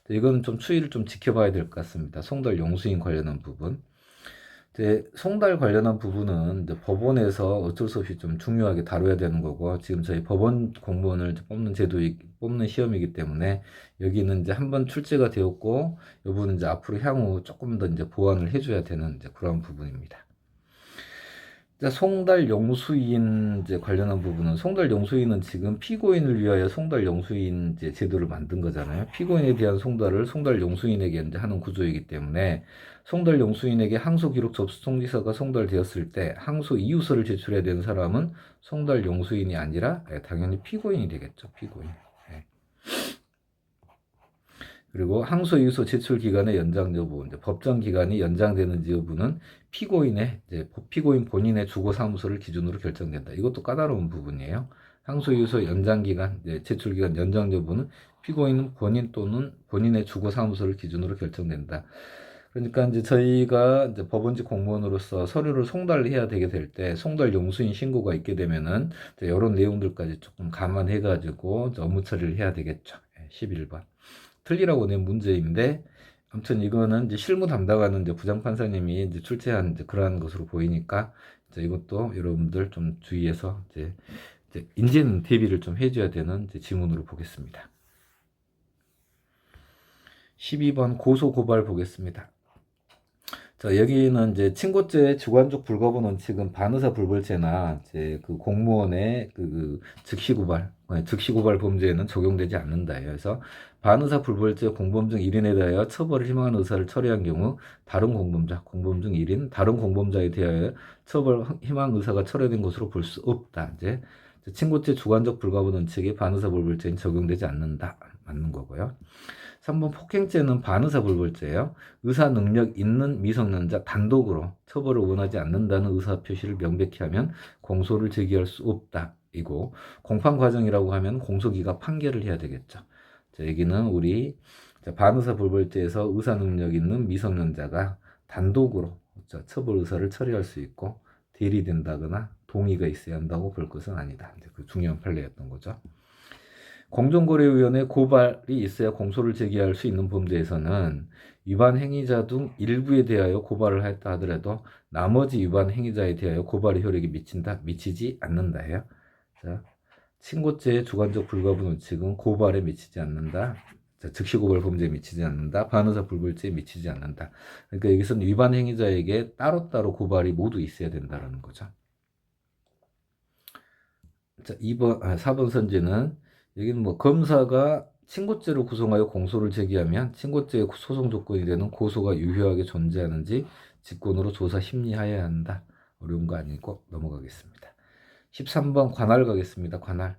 이거는 좀 추이를 좀 지켜봐야 될 것 같습니다. 송달 용수인 관련한 부분. 송달 관련한 부분은 법원에서 어쩔 수 없이 좀 중요하게 다뤄야 되는 거고 지금 저희 법원 공무원을 뽑는 시험이기 때문에 여기는 이제 한번 출제가 되었고 이 부분은 이제 앞으로 향후 조금 더 이제 보완을 해줘야 되는 이제 그런 부분입니다. 송달 용수인 이제 관련한 부분은 송달 용수인은 지금 피고인을 위하여 송달 용수인 이제 제도를 만든 거잖아요. 피고인에 대한 송달을 송달 용수인에게 이제 하는 구조이기 때문에 송달 용수인에게 항소 기록 접수 통지서가 송달되었을 때 항소 이유서를 제출해야 되는 사람은 송달 용수인이 아니라 당연히 피고인이 되겠죠. 피고인. 그리고 항소 이유서 제출 기간의 연장 여부, 이제 법정 기간이 연장되는지 여부는 피고인 본인의 주거 사무소를 기준으로 결정된다. 이것도 까다로운 부분이에요. 항소 이유서 연장 기간, 제출 기간 연장 여부는 피고인은 본인 또는 본인의 주거 사무소를 기준으로 결정된다. 그러니까 이제 저희가 이제 법원직 공무원으로서 서류를 송달해야 되게 될 때 송달 용수인 신고가 있게 되면은 이런 내용들까지 조금 감안해가지고 업무 처리를 해야 되겠죠. 11번. 틀리라고 낸 문제인데 아무튼 이거는 이제 실무 담당하는 이제 부장판사님이 이제 출제한 이제 그러한 것으로 보이니까 이제 이것도 여러분들 좀 주의해서 이제 인제는 대비를 좀 해줘야 되는 이제 지문으로 보겠습니다. 12번 고소 고발 보겠습니다. 자, 여기는 이제 친고죄 주관적 불거부 원칙은 반의사 불벌죄나 이제 그 공무원의 즉시고발 범죄에는 적용되지 않는다. 그래서 반의사 불벌죄 공범중 1인에 대하여 처벌을 희망하는 의사를 처리한 경우 다른 공범중 1인 다른 공범자에 대하여 처벌 희망 의사가 철회된 것으로 볼 수 없다. 이제 친고죄 주관적 불거부 원칙이 반의사 불벌죄는 적용되지 않는다. 맞는 거고요. 3번 폭행죄는 반의사 불벌죄예요. 의사 능력 있는 미성년자 단독으로 처벌을 원하지 않는다는 의사 표시를 명백히 하면 공소를 제기할 수 없다. 이고 공판 과정이라고 하면 공소기가 판결을 해야 되겠죠. 자, 여기는 우리 반의사 불벌죄에서 의사 능력 있는 미성년자가 단독으로 자, 처벌 의사를 처리할 수 있고 대리된다거나 동의가 있어야 한다고 볼 것은 아니다. 이제 그 중요한 판례였던 거죠. 공정거래위원회 고발이 있어야 공소를 제기할 수 있는 범죄에서는 위반 행위자 중 일부에 대하여 고발을 하였다 하더라도 나머지 위반 행위자에 대하여 고발의 효력이 미치지 않는다 해요. 자, 친고죄의 주관적 불가분 원칙은 고발에 미치지 않는다. 자, 즉시고발 범죄에 미치지 않는다. 반의사 불벌죄에 미치지 않는다. 그러니까 여기서는 위반 행위자에게 따로따로 고발이 모두 있어야 된다는 거죠. 자, 4번 선지는 여기는 뭐 검사가 친고죄로 구성하여 공소를 제기하면 친고죄의 소송 조건이 되는 고소가 유효하게 존재하는지 직권으로 조사 심리하여야 한다. 어려운 거 아니고 넘어가겠습니다. 13번 관할 가겠습니다. 관할.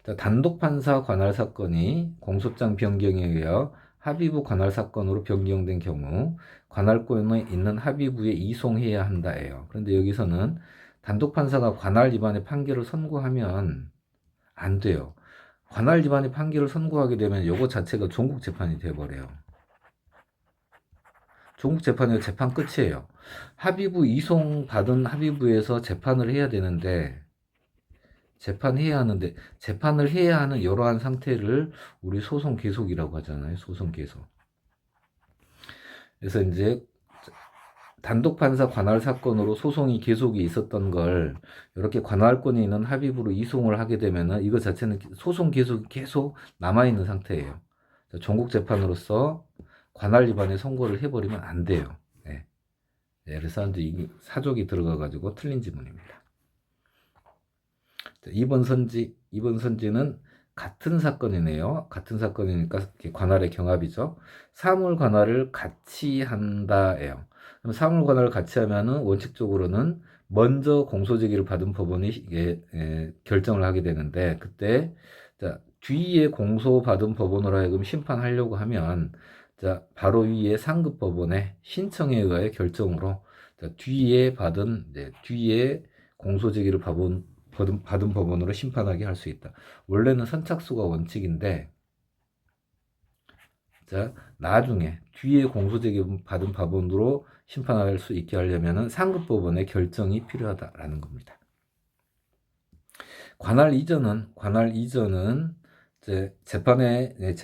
자, 단독 판사 관할 사건이 공소장 변경에 의하여 합의부 관할 사건으로 변경된 경우 관할권에 있는 합의부에 이송해야 한다예요. 그런데 여기서는 단독 판사가 관할 위반의 판결을 선고하면 안 돼요. 관할 위반의 판결을 선고하게 되면 이거 자체가 종국 재판이 돼버려요. 종국 재판이 재판 끝이에요. 합의부 이송 받은 합의부에서 재판을 해야 되는데 재판해야 하는데 재판을 해야 하는 이러한 상태를 우리 소송 계속이라고 하잖아요. 소송 계속. 그래서 이제 단독 판사 관할 사건으로 소송이 계속이 있었던 걸 이렇게 관할권이 있는 합의부로 이송을 하게 되면은 이거 자체는 소송 계속이 계속 남아 있는 상태예요. 종국 재판으로서 관할 위반의 선고를 해버리면 안 돼요. 네. 그래서 이제 이 사족이 들어가 가지고 틀린 지문입니다. 2번 선지는 같은 사건이네요. 같은 사건이니까 관할의 경합이죠. 사물 관할을 같이 한다예요. 그럼 사물 관할을 같이 하면은 원칙적으로는 먼저 공소제기를 받은 법원이 이게 결정을 하게 되는데 그때 자, 뒤에 공소받은 법원으로 하여금 심판하려고 하면 자, 바로 위에 상급 법원의 신청에 의하여 결정으로 자, 뒤에 공소제기를 받은 법원으로 심판하게 할 수 있다. 원래는 선착수가 원칙인데 자, 나중에 뒤에 공소제기 받은 법원으로 심판할 수 있게 하려면 상급 법원의 결정이 필요하다라는 겁니다. 관할 이전은 이제 재판이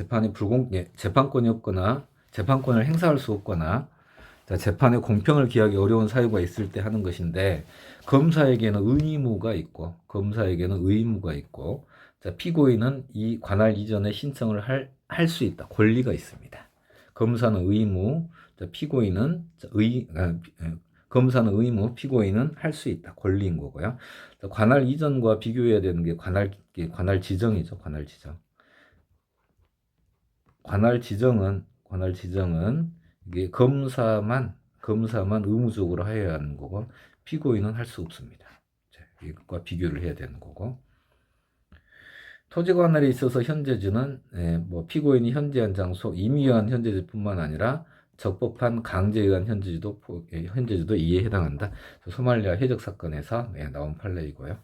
재판권이 없거나 재판권을 행사할 수 없거나 재판의 공평을 기하기 어려운 사유가 있을 때 하는 것인데 검사에게는 의무가 있고 피고인은 이 관할 이전에 신청을 할 수 있다. 권리가 있습니다. 검사는 의무, 검사는 의무, 피고인은 할 수 있다. 권리인 거고요. 관할 이전과 비교해야 되는 게 관할 지정이죠. 관할 지정은 이게 검사만 의무적으로 해야 하는 거고 피고인은 할 수 없습니다. 이것과 비교를 해야 되는 거고 토지 관할에 있어서 현재주는 피고인이 현재한 장소, 임의한 현재주뿐만 아니라 적법한 강제에 의한 현재주도 이에 해당한다. 소말리아 해적 사건에서 나온 판례이고요.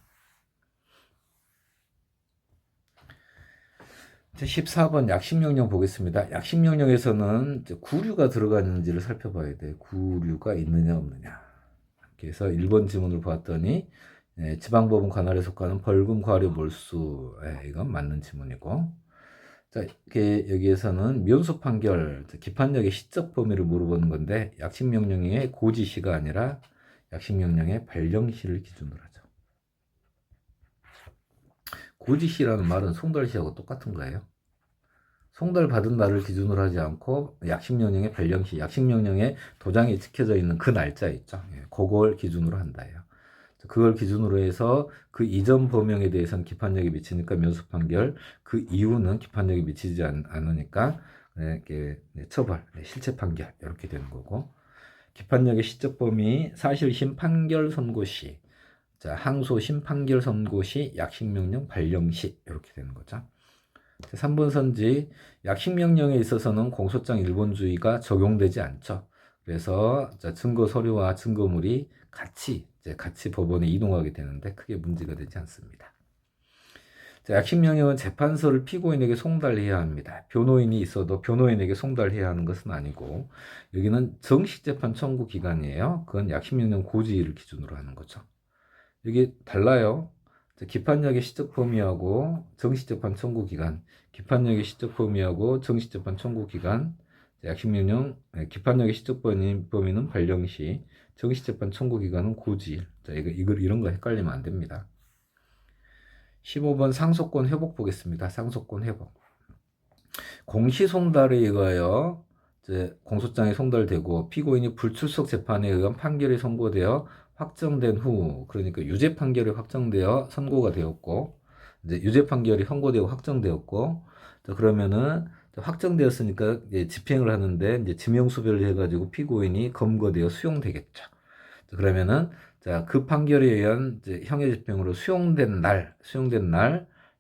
14번 약식명령 보겠습니다. 약식명령에서는 구류가 들어가는지를 살펴봐야 돼요. 구류가 있느냐 없느냐. 그래서 1번 지문을 봤더니 지방법원 관할에 속하는 벌금, 과료, 몰수 이건 맞는 지문이고 자, 여기에서는 면소 판결, 기판력의 시적 범위를 물어보는 건데 약식명령의 고지시가 아니라 약식명령의 발령시를 기준으로 하죠. 고지시라는 말은 송달시하고 똑같은 거예요. 송달 받은 날을 기준으로 하지 않고 약식명령의 발령시, 약식명령에 도장이 찍혀져 있는 그 날짜 있죠. 그걸 기준으로 한다예요. 그걸 기준으로 해서 그 이전 범용에 대해서는 기판력이 미치니까 면소 판결, 그 이후는 기판력이 미치지 않으니까 처벌, 실체 판결 이렇게 되는 거고 기판력의 시적 범위 사실심 판결 선고 시, 자, 항소심 판결 선고 시, 약식명령 발령 시 이렇게 되는 거죠. 3번 선지 약식명령에 있어서는 공소장 일본주의가 적용되지 않죠. 그래서 증거 서류와 증거물이 같이 법원에 이동하게 되는데 크게 문제가 되지 않습니다. 자, 약식명령은 재판서를 피고인에게 송달해야 합니다. 변호인이 있어도 변호인에게 송달해야 하는 것은 아니고, 여기는 정식재판 청구 기간이에요. 그건 약식명령 고지를 기준으로 하는 거죠. 이게 달라요. 기판력의 시적 범위하고 정식재판 청구 기간, 기판력의 시적 범위하고 정식재판 청구 기간, 약식명령 기판력의 시적 범위는 발령시, 정식재판 청구 기간은 고지일. 자, 이런 거 헷갈리면 안 됩니다. 15번 상속권 회복 보겠습니다. 상속권 회복. 공시송달에 의하여 공소장이 송달되고 피고인이 불출석 재판에 의한 판결이 선고되어 확정된 후, 그러니까 유죄 판결이 확정되어 선고가 되었고, 이제 유죄 판결이 선고되고 확정되었고, 그러면은 확정되었으니까 이제 집행을 하는데 이제 지명수배를 해가지고 피고인이 검거되어 수용되겠죠. 그러면은 자, 그 판결에 의한 이제 형의 집행으로 수용된 날,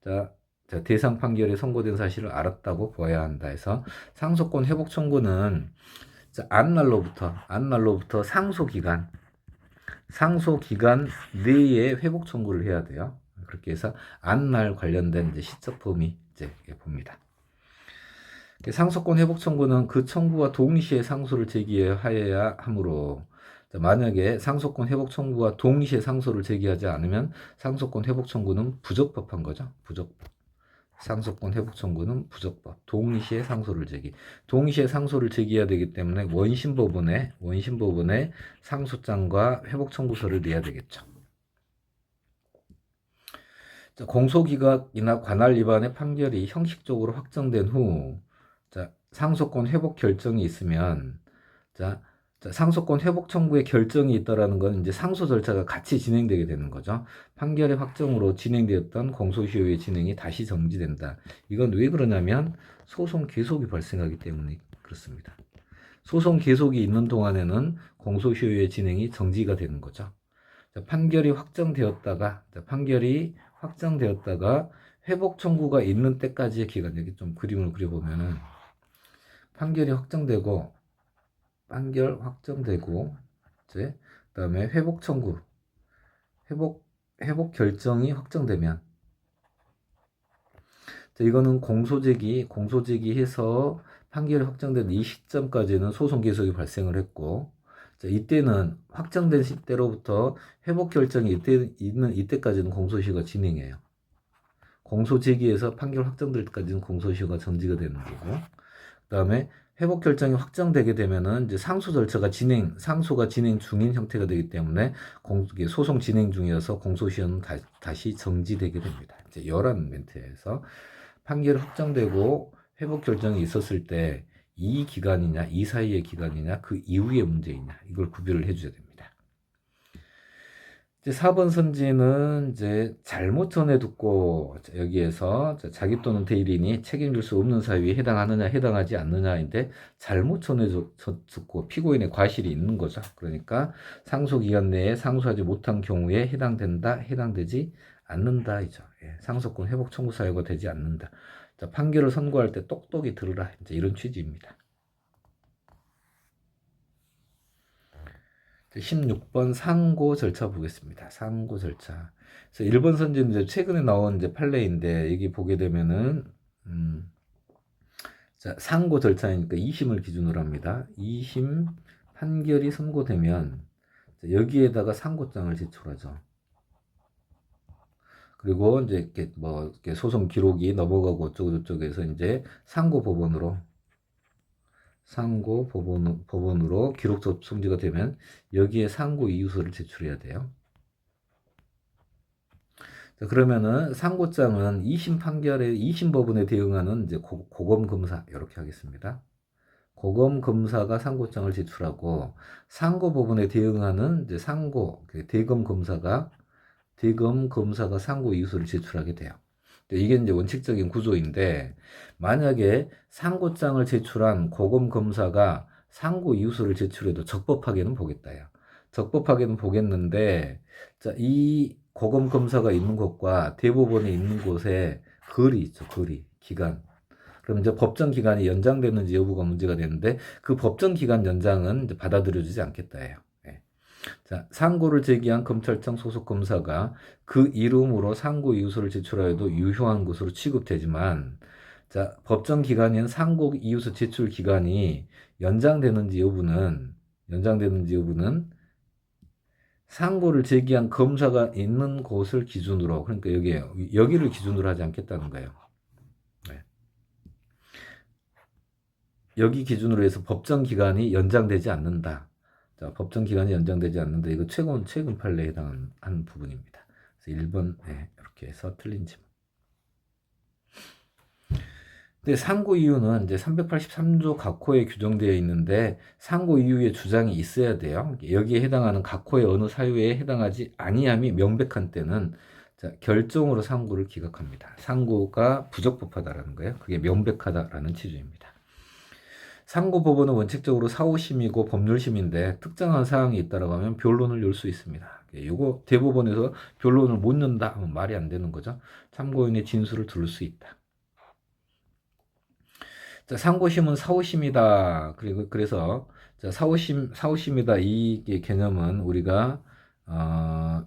자, 대상 판결이 선고된 사실을 알았다고 보아야 한다 해서 상속권 회복 청구는 안날로부터 상소 기간 내에 회복 청구를 해야 돼요. 그렇게 해서 안날 관련된 이제 시적 범위 이제 봅니다. 상속권 회복 청구는 그 청구와 동시에 상소를 제기하여야 하므로, 만약에 상속권 회복 청구와 동시에 상소를 제기하지 않으면 상속권 회복 청구는 부적법한 거죠. 부적법. 상속권 회복 청구는 부적법. 동시에 상소를 제기해야 되기 때문에 원심법원에 상소장과 회복 청구서를 내야 되겠죠. 공소기각이나 관할 위반의 판결이 형식적으로 확정된 후, 상속권 회복 결정이 있으면, 상속권 회복 청구의 결정이 있다라는 건 이제 상소 절차가 같이 진행되게 되는 거죠. 판결의 확정으로 진행되었던 공소시효의 진행이 다시 정지된다. 이건 왜 그러냐면 소송 계속이 발생하기 때문에 그렇습니다. 소송 계속이 있는 동안에는 공소시효의 진행이 정지가 되는 거죠. 판결이 확정되었다가 회복 청구가 있는 때까지의 기간, 여기 좀 그림을 그려보면은 판결 확정되고 이제 그다음에 회복 결정이 확정되면, 이거는 공소제기해서 판결이 확정된 이 시점까지는 소송 계속이 발생을 했고, 이때는 확정된 시때로부터 회복 결정이 있는 이때까지는 공소시효가 진행해요. 공소 제기에서 판결 확정될 때까지는 공소시효가 정지가 되는 거고, 그다음에 회복 결정이 확정되게 되면은 이제 상소가 진행 중인 형태가 되기 때문에 소송 진행 중이어서 공소시효는 다시 정지되게 됩니다. 이제 이런 멘트에서 판결이 확정되고 회복 결정이 있었을 때 이 기간이냐, 이 사이의 기간이냐, 그 이후의 문제이냐, 이걸 구별을 해줘야 됩니다. 이제 4번 선지는 이제 잘못 전해듣고, 여기에서 자기 또는 대리인이 책임질 수 없는 사유에 해당하느냐 해당하지 않느냐인데, 잘못 전해듣고 피고인의 과실이 있는 거죠. 그러니까 상소기간 내에 상소하지 못한 경우에 해당된다, 해당되지 않는다 이죠. 상속권 회복 청구 사유가 되지 않는다. 판결을 선고할 때 똑똑히 들으라, 이제 이런 취지입니다. 16번 상고 절차 보겠습니다. 상고 절차. 그래서 1번 선지는 이제 최근에 나온 이제 판례인데, 여기 보게 되면은, 상고 절차니까 2심을 기준으로 합니다. 2심 판결이 선고되면, 여기에다가 상고장을 제출하죠. 그리고 이제 이렇게 소송 기록이 넘어가고 어쩌고저쩌고해서 이제 상고법원으로 기록 접수가 되면 여기에 상고 이유서를 제출해야 돼요. 그러면은 상고장은 2심 법원에 대응하는 이제 고검검사 이렇게 하겠습니다. 고검검사가 상고장을 제출하고, 상고법원에 대응하는 이제 대검검사가 상고 이유서를 제출하게 돼요. 이게 이제 원칙적인 구조인데, 만약에 상고장을 제출한 고검검사가 상고 이유서를 제출해도 적법하게는 보겠다요. 적법하게는 보겠는데, 이 고검검사가 있는 곳과 대법원에 있는 곳에 거리 있죠, 기간. 그럼 이제 법정 기간이 연장되는지 여부가 문제가 되는데, 그 법정 기간 연장은 이제 받아들여지지 않겠다예요. 자, 상고를 제기한 검찰청 소속 검사가 그 이름으로 상고 이유서를 제출하여도 유효한 것으로 취급되지만, 자, 법정 기간인 상고 이유서 제출 기간이 연장되는지 여부는 상고를 제기한 검사가 있는 곳을 기준으로, 그러니까 여기를 기준으로 하지 않겠다는 거예요. 네. 여기 기준으로 해서 법정 기간이 연장되지 않는다. 자, 법정 기간이 연장되지 않는다. 이거 최근 판례에 해당하는 부분입니다. 그래서 1번 이렇게 해서 틀린 질문. 근데 상고 이유는 이제 383조 각호에 규정되어 있는데 상고 이유의 주장이 있어야 돼요. 여기에 해당하는 각호의 어느 사유에 해당하지 아니함이 명백한 때는 자, 결정으로 상고를 기각합니다. 상고가 부적법하다라는 거예요. 그게 명백하다라는 취지입니다. 상고법원은 원칙적으로 사후심이고 법률심인데 특정한 사항이 있다라고 하면 변론을 열 수 있습니다. 이거 대법원에서 변론을 못 연다 하면 말이 안 되는 거죠. 참고인의 진술을 들을 수 있다. 자, 상고심은 사후심이다. 그래서 자, 사후심이다. 이 개념은 우리가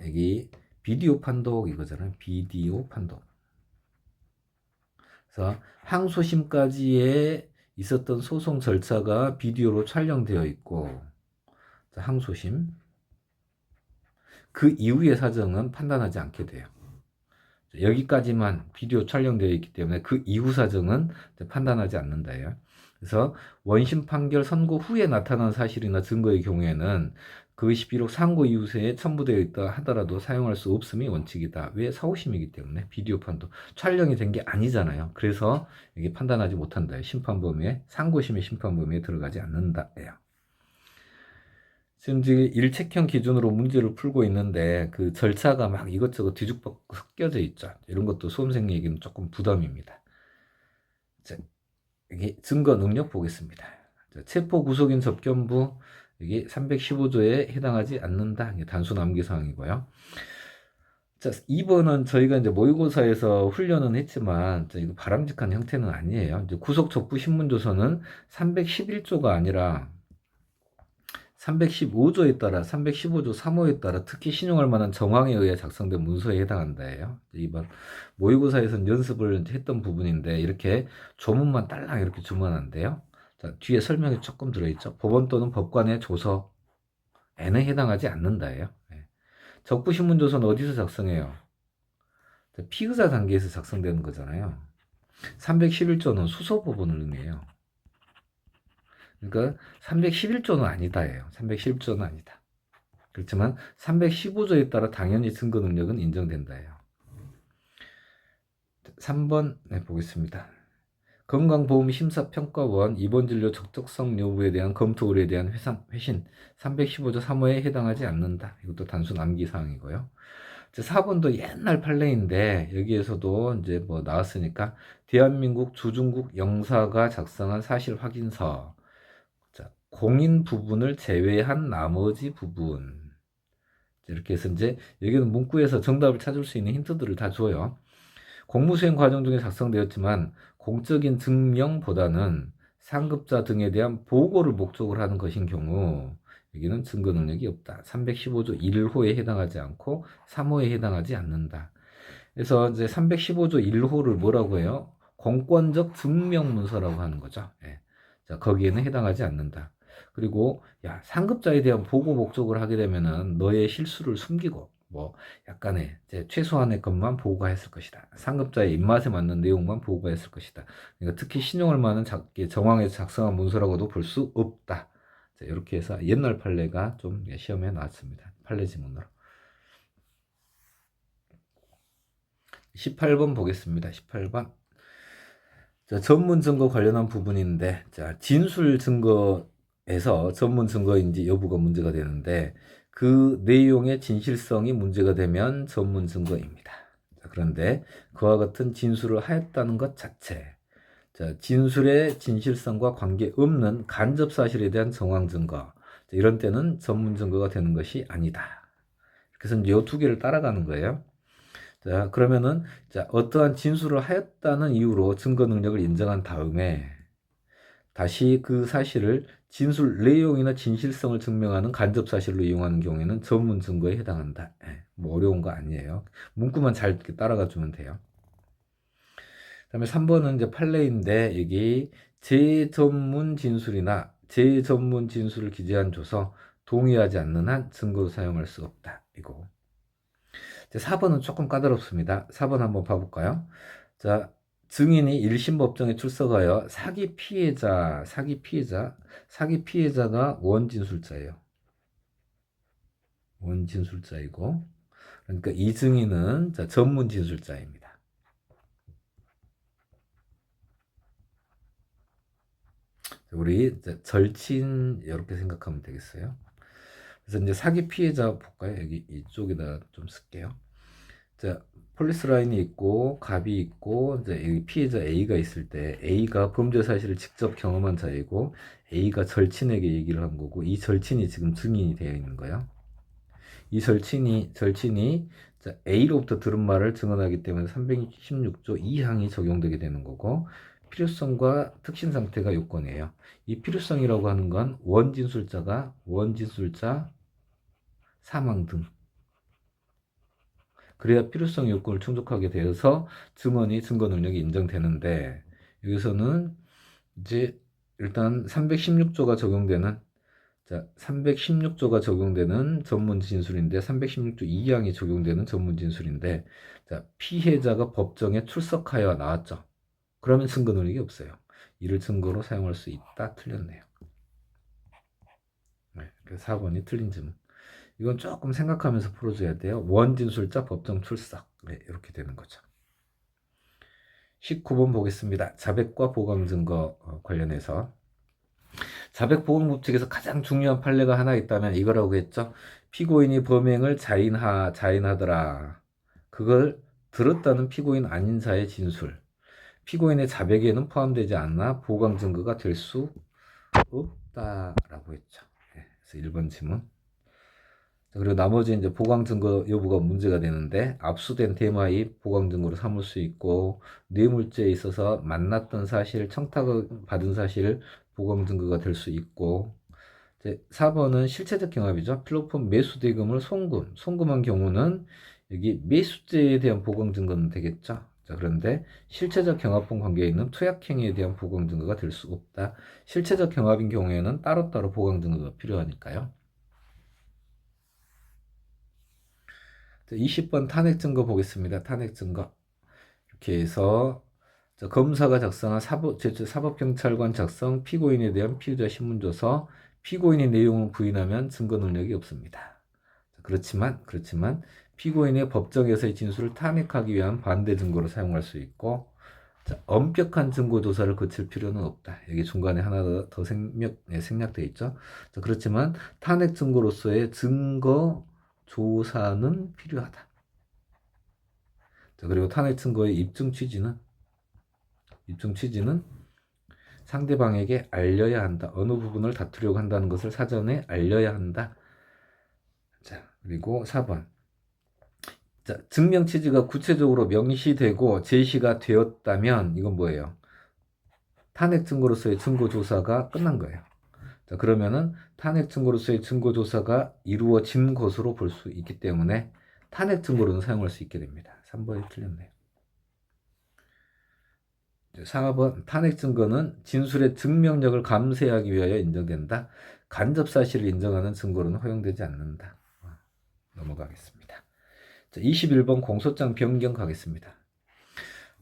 여기 비디오 판독 이거잖아요. 비디오 판독. 그래서 항소심까지의 있었던 소송 절차가 비디오로 촬영되어 있고, 자, 항소심. 그 이후의 사정은 판단하지 않게 돼요. 여기까지만 비디오 촬영되어 있기 때문에 그 이후 사정은 판단하지 않는다예요. 그래서 원심 판결 선고 후에 나타난 사실이나 증거의 경우에는 그것이 비록 상고 이유서에 첨부되어 있다 하더라도 사용할 수 없음이 원칙이다. 왜? 사후심이기 때문에 비디오 판도 촬영이 된 게 아니잖아요. 그래서 이게 판단하지 못한다. 심판 범위에 상고심의 심판 범위에 들어가지 않는다예요. 지금 일책형 기준으로 문제를 풀고 있는데 그 절차가 막 이것저것 뒤죽박죽 섞여져 있죠. 이런 것도 수험생에게는 조금 부담입니다. 자, 이게 증거 능력 보겠습니다. 자, 체포 구속인 접견부 이게 315조에 해당하지 않는다. 이게 단순 암기 사항이고요. 자, 2번은 저희가 이제 모의고사에서 훈련은 했지만 이거 바람직한 형태는 아니에요. 이제 구속 적부 신문조서는 311조가 아니라 315조에 따라 315조 3호에 따라 특히 신용할 만한 정황에 의해 작성된 문서에 해당한다예요. 이번 모의고사에서는 연습을 했던 부분인데 이렇게 조문만 딸랑 이렇게 주면 안 돼요. 자, 뒤에 설명이 조금 들어있죠. 법원 또는 법관의 조서에는 해당하지 않는다예요. 적부신문조서는 어디서 작성해요? 피의자 단계에서 작성되는 거잖아요. 311조는 수소법원을 의미해요. 그러니까 311조는 아니다예요. 311조는 아니다. 그렇지만 315조에 따라 당연히 증거 능력은 인정된다예요. 3번 보겠습니다. 건강보험심사평가원 입원진료 적적성 여부에 대한 검토 의뢰에 대한 회신 315조 3호에 해당하지 않는다. 이것도 단순 암기사항이고요. 4번도 옛날 판례인데 여기에서도 이제 뭐 나왔으니까 대한민국 주중국 영사가 작성한 사실 확인서 공인 부분을 제외한 나머지 부분 이렇게 해서 이제 여기는 문구에서 정답을 찾을 수 있는 힌트들을 다 줘요. 공무수행 과정 중에 작성되었지만 공적인 증명보다는 상급자 등에 대한 보고를 목적으로 하는 것인 경우 여기는 증거 능력이 없다. 315조 1호에 해당하지 않고 3호에 해당하지 않는다. 그래서 이제 315조 1호를 뭐라고 해요? 공권적 증명문서라고 하는 거죠. 예. 자, 거기에는 해당하지 않는다. 그리고 야, 상급자에 대한 보고 목적을 하게 되면은 너의 실수를 숨기고 뭐 약간의 이제 최소한의 것만 보고가 했을 것이다. 상급자의 입맛에 맞는 내용만 보고가 했을 것이다. 그러니까 특히 신용할 만한 정황에서 작성한 문서라고도 볼 수 없다. 자, 이렇게 해서 옛날 판례가 좀 시험에 나왔습니다. 판례 지문으로. 18번 보겠습니다. 18번. 자, 전문 증거 관련한 부분인데, 자, 진술 증거에서 전문 증거인지 여부가 문제가 되는데, 그 내용의 진실성이 문제가 되면 전문 증거입니다. 자, 그런데 그와 같은 진술을 하였다는 것 자체, 자, 진술의 진실성과 관계없는 간접 사실에 대한 정황 증거, 자, 이런 때는 전문 증거가 되는 것이 아니다. 그래서 이 두 개를 따라가는 거예요. 자, 그러면은, 자, 어떠한 진술을 하였다는 이유로 증거 능력을 인정한 다음에, 다시 그 사실을 진술 내용이나 진실성을 증명하는 간접 사실로 이용하는 경우에는 전문 증거에 해당한다. 뭐 어려운 거 아니에요. 문구만 잘 이렇게 따라가 주면 돼요. 그다음에 3번은 이제 판례인데 여기 제전문 진술이나 제전문 진술을 기재한 조서 동의하지 않는 한 증거로 사용할 수 없다. 이거. 이제 4번은 조금 까다롭습니다. 4번 한번 봐볼까요? 자, 증인이 1심 법정에 출석하여 사기 피해자가 원진술자예요. 원진술자이고, 그러니까 이 증인은 자, 전문 진술자입니다. 우리 절친 이렇게 생각하면 되겠어요. 그래서 이제 사기 피해자 볼까요? 여기 이쪽에다 좀 쓸게요. 자, 폴리스 라인이 있고 갑이 있고 이제 여기 피해자 A가 있을 때 A가 범죄 사실을 직접 경험한 자이고 A가 절친에게 얘기를 한 거고 이 절친이 지금 증인이 되어 있는 거예요. 이 절친이 자, A로부터 들은 말을 증언하기 때문에 316조 2항이 적용되게 되는 거고 필요성과 특신 상태가 요건이에요. 이 필요성이라고 하는 건 원진술자 사망 등 그래야 필요성 요건을 충족하게 되어서 증언이 증거 능력이 인정되는데 여기서는 이제 일단 316조가 적용되는 자, 316조가 적용되는 전문 진술인데 316조 2항이 적용되는 전문 진술인데 자, 피해자가 법정에 출석하여 나왔죠. 그러면 증거 능력이 없어요. 이를 증거로 사용할 수 있다. 틀렸네요. 네, 4번이 틀린 질문. 이건 조금 생각하면서 풀어줘야 돼요. 원진술자 법정 출석. 네, 이렇게 되는 거죠. 19번 보겠습니다. 자백과 보강 증거 관련해서 자백 보강 법칙에서 가장 중요한 판례가 하나 있다면 이거라고 했죠. 피고인이 범행을 자인하더라. 그걸 들었다는 피고인 아닌 자의 진술. 피고인의 자백에는 포함되지 않아 보강 증거가 될 수 없다라고 했죠. 네, 그래서 1번 질문. 그리고 나머지 이제 보강 증거 여부가 문제가 되는데 압수된 대마이 보강 증거로 삼을 수 있고 뇌물죄에 있어서 만났던 사실, 청탁을 받은 사실 보강 증거가 될 수 있고 이제 4번은 실체적 경합이죠. 필로폰 매수 대금을 송금한 경우는 여기 매수죄에 대한 보강 증거는 되겠죠. 자, 그런데 실체적 경합권 관계에 있는 투약행위에 대한 보강 증거가 될 수 없다. 실체적 경합인 경우에는 따로따로 보강 증거가 필요하니까요. 20번 탄핵 증거 보겠습니다. 탄핵 증거. 이렇게 해서 검사가 작성한 사법경찰관 작성 피고인에 대한 피의자 신문조서 피고인의 내용을 부인하면 증거 능력이 없습니다. 그렇지만 피고인의 법정에서의 진술을 탄핵하기 위한 반대 증거로 사용할 수 있고 자, 엄격한 증거 조사를 거칠 필요는 없다. 여기 중간에 하나 더 생략되어 있죠. 자, 그렇지만 탄핵 증거로서의 증거 조사는 필요하다. 자, 그리고 탄핵 증거의 입증 취지는 상대방에게 알려야 한다. 어느 부분을 다투려고 한다는 것을 사전에 알려야 한다. 자, 그리고 4번. 자, 증명 취지가 구체적으로 명시되고 제시가 되었다면 이건 뭐예요? 탄핵 증거로서의 증거 조사가 끝난 거예요. 자, 그러면은 탄핵 증거로서의 증거 조사가 이루어진 것으로 볼 수 있기 때문에 탄핵 증거로는 사용할 수 있게 됩니다. 3번이 틀렸네요. 4번 탄핵 증거는 진술의 증명력을 감쇄하기 위하여 인정된다. 간접 사실을 인정하는 증거로는 허용되지 않는다. 넘어가겠습니다. 자, 21번 공소장 변경 가겠습니다.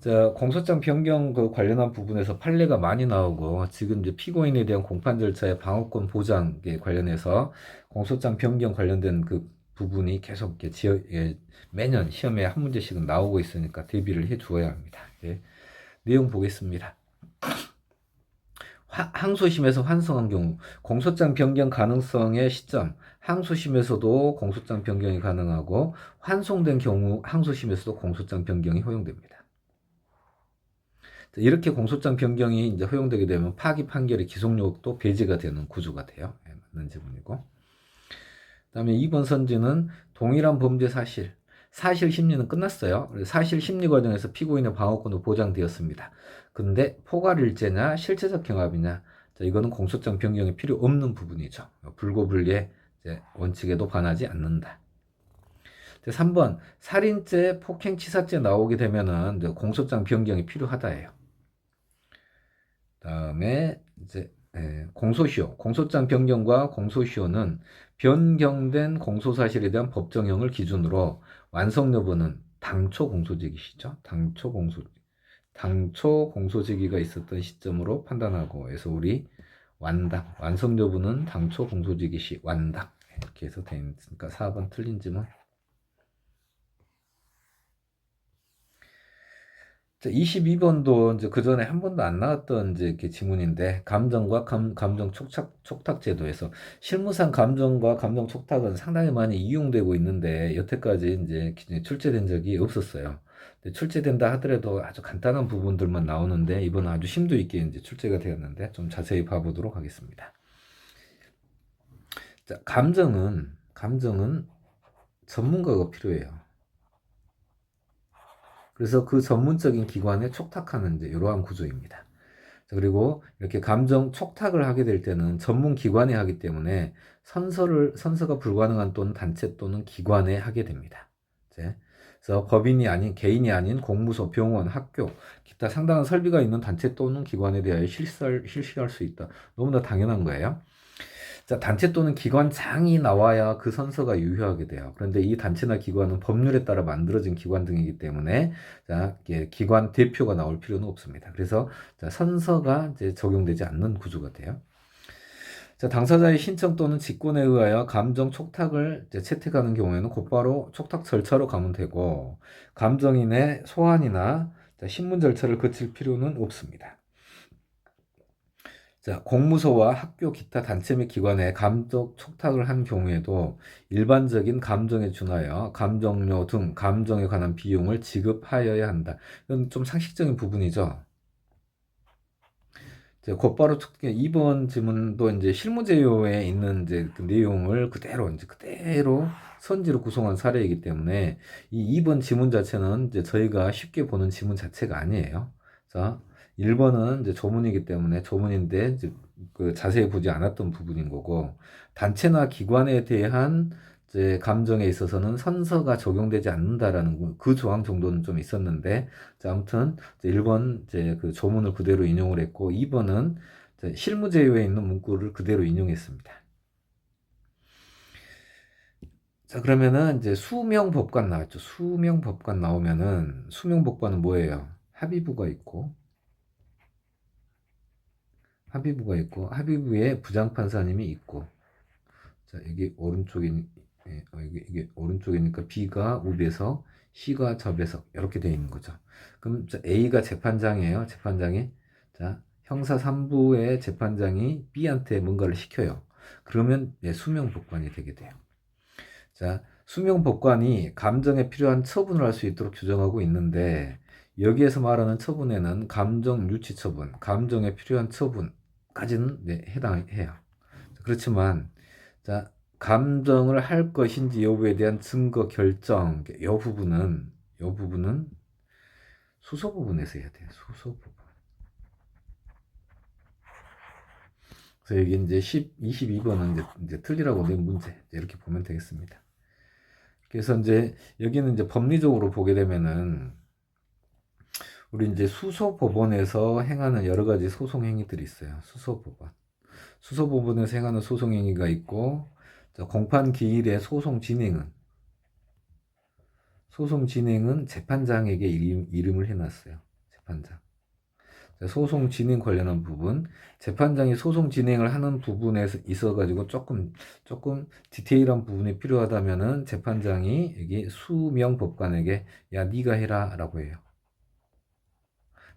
자, 공소장 변경 그 관련한 부분에서 판례가 많이 나오고 지금 이제 피고인에 대한 공판 절차의 방어권 보장에 관련해서 공소장 변경 관련된 그 부분이 계속 이렇게 매년 시험에 한 문제씩은 나오고 있으니까 대비를 해 주어야 합니다. 예. 내용 보겠습니다. 항소심에서 환송한 경우 공소장 변경 가능성의 시점 항소심에서도 공소장 변경이 가능하고 환송된 경우 항소심에서도 공소장 변경이 허용됩니다. 이렇게 공소장 변경이 이제 허용되게 되면 파기 판결의 기속력도 배제가 되는 구조가 돼요. 맞는 질문이고. 그다음에 2번 선지는 동일한 범죄 사실 심리는 끝났어요. 사실 심리 과정에서 피고인의 방어권도 보장되었습니다. 근데 포괄일죄냐 실체적 경합이냐 자, 이거는 공소장 변경이 필요 없는 부분이죠. 불고불예 원칙에도 반하지 않는다. 3번 살인죄, 폭행치사죄 나오게 되면은 공소장 변경이 필요하다예요. 다음에 이제 공소시효, 공소장 변경과 공소시효는 변경된 공소사실에 대한 법정형을 기준으로 완성 여부는 당초 공소제기 시죠. 당초 공소제기가 있었던 시점으로 판단하고 해서 우리 완성 여부는 당초 공소제기 시 완당 이렇게 해서 되어 있으니까 4번 틀린 질문. 자, 22번도 이제 그 전에 한 번도 안 나왔던 이제 이렇게 지문인데 감정과 감정 촉탁 제도에서 실무상 감정과 감정 촉탁은 상당히 많이 이용되고 있는데 여태까지 이제 출제된 적이 없었어요. 출제된다 하더라도 아주 간단한 부분들만 나오는데 이번은 아주 심도 있게 이제 출제가 되었는데 좀 자세히 봐보도록 하겠습니다. 자, 감정은 전문가가 필요해요. 그래서 그 전문적인 기관에 촉탁하는 이제 이러한 구조입니다. 그리고 이렇게 감정 촉탁을 하게 될 때는 전문 기관에 하기 때문에 선서가 불가능한 또는 단체 또는 기관에 하게 됩니다. 그래서 법인이 아닌 개인이 아닌 공무소, 병원, 학교, 기타 상당한 설비가 있는 단체 또는 기관에 대하여 실시할 수 있다. 너무나 당연한 거예요. 자, 단체 또는 기관장이 나와야 그 선서가 유효하게 돼요. 그런데 이 단체나 기관은 법률에 따라 만들어진 기관 등이기 때문에 자, 기관 대표가 나올 필요는 없습니다. 그래서 자, 선서가 이제 적용되지 않는 구조가 돼요. 자, 당사자의 신청 또는 직권에 의하여 감정 촉탁을 이제 채택하는 경우에는 곧바로 촉탁 절차로 가면 되고 감정인의 소환이나 신문 절차를 거칠 필요는 없습니다. 자, 공무소와 학교 기타 단체 및 기관에 감정 촉탁을 한 경우에도 일반적인 감정에 준하여 감정료 등 감정에 관한 비용을 지급하여야 한다. 이건 좀 상식적인 부분이죠. 곧바로 2번 질문도 이제 실무제요에 있는 이제 그 내용을 그대로 선지로 구성한 사례이기 때문에 이 2번 지문 자체는 이제 저희가 쉽게 보는 지문 자체가 아니에요. 자, 1번은 이제 조문이기 때문에 조문인데 이제 그 자세히 보지 않았던 부분인 거고 단체나 기관에 대한 이제 감정에 있어서는 선서가 적용되지 않는다라는 그 조항 정도는 좀 있었는데 자, 아무튼 이제 1번 이제 그 조문을 그대로 인용을 했고 2번은 실무제요에 있는 문구를 그대로 인용했습니다. 자, 그러면은 이제 수명법관 나왔죠. 수명법관 나오면은 수명법관은 뭐예요? 합의부가 있고 합의부에 부장판사님이 있고 자, 이게 오른쪽인 이게 오른쪽이니까 B가 우배석, C가 접배석 이렇게 되어 있는 거죠. 그럼 A가 재판장이에요. 재판장이 자 형사 3부의 재판장이 B한테 뭔가를 시켜요. 그러면 수명법관이 되게 돼요. 자, 수명법관이 감정에 필요한 처분을 할 수 있도록 규정하고 있는데 여기에서 말하는 처분에는 감정 유치 처분, 감정에 필요한 처분까지는 해당해요. 그렇지만 자, 감정을 할 것인지 여부에 대한 증거 결정, 요 부분은 수소 부분에서 해야 돼요. 수소 부분. 그래서 여기 이제 22번은 이제 틀리라고 낸 문제 이렇게 보면 되겠습니다. 그래서 이제 여기는 이제 법리적으로 보게 되면은 우리 이제 수소법원에서 행하는 여러 가지 소송 행위들이 있어요. 수소법원에서 행하는 소송 행위가 있고 공판 기일의 소송 진행은 재판장에게 이름을 해놨어요. 재판장. 소송 진행 관련한 부분, 재판장이 소송 진행을 하는 부분에 있어가지고 조금 디테일한 부분이 필요하다면은 재판장이 여기 수명 법관에게 야 네가 해라라고 해요.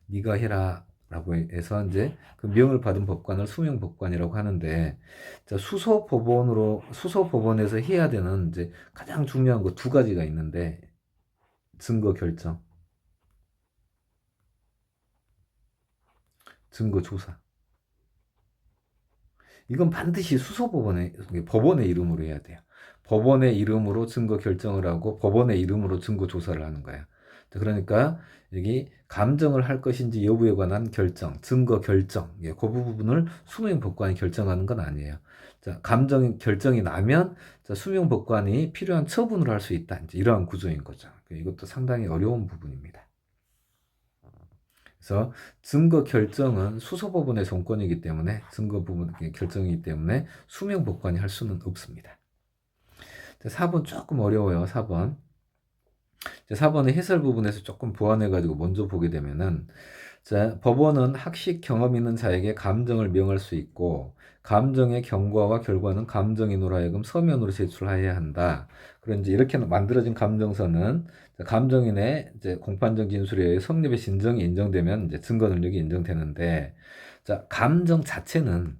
네가 해라라고 해서 이제 그 명을 받은 법관을 수명 법관이라고 하는데 자, 수소법원에서 해야 되는 이제 가장 중요한 거 두 가지가 있는데 증거 결정, 증거 조사. 이건 반드시 법원의 이름으로 해야 돼요. 법원의 이름으로 증거 결정을 하고 법원의 이름으로 증거 조사를 하는 거야. 자, 그러니까 여기 감정을 할 것인지 여부에 관한 결정, 증거 결정, 예, 그 부분을 수명법관이 결정하는 건 아니에요. 자, 감정 결정이 나면 자, 수명법관이 필요한 처분을 할 수 있다. 이제 이러한 구조인 거죠. 이것도 상당히 어려운 부분입니다. 그래서 증거 결정은 수소법원의 전권이기 때문에 증거 부분 결정이기 때문에 수명법관이 할 수는 없습니다. 자, 4번 조금 어려워요. 4번. 4번의 해설 부분에서 조금 보완해가지고 먼저 보게 되면은, 자, 법원은 학식 경험 있는 자에게 감정을 명할 수 있고, 감정의 경과와 결과는 감정인으로 하여금 서면으로 제출해야 한다. 그런 이제 이렇게 만들어진 감정서는 감정인의 이제 공판적 진술에 의해 성립의 진정이 인정되면 이제 증거 능력이 인정되는데, 자, 감정 자체는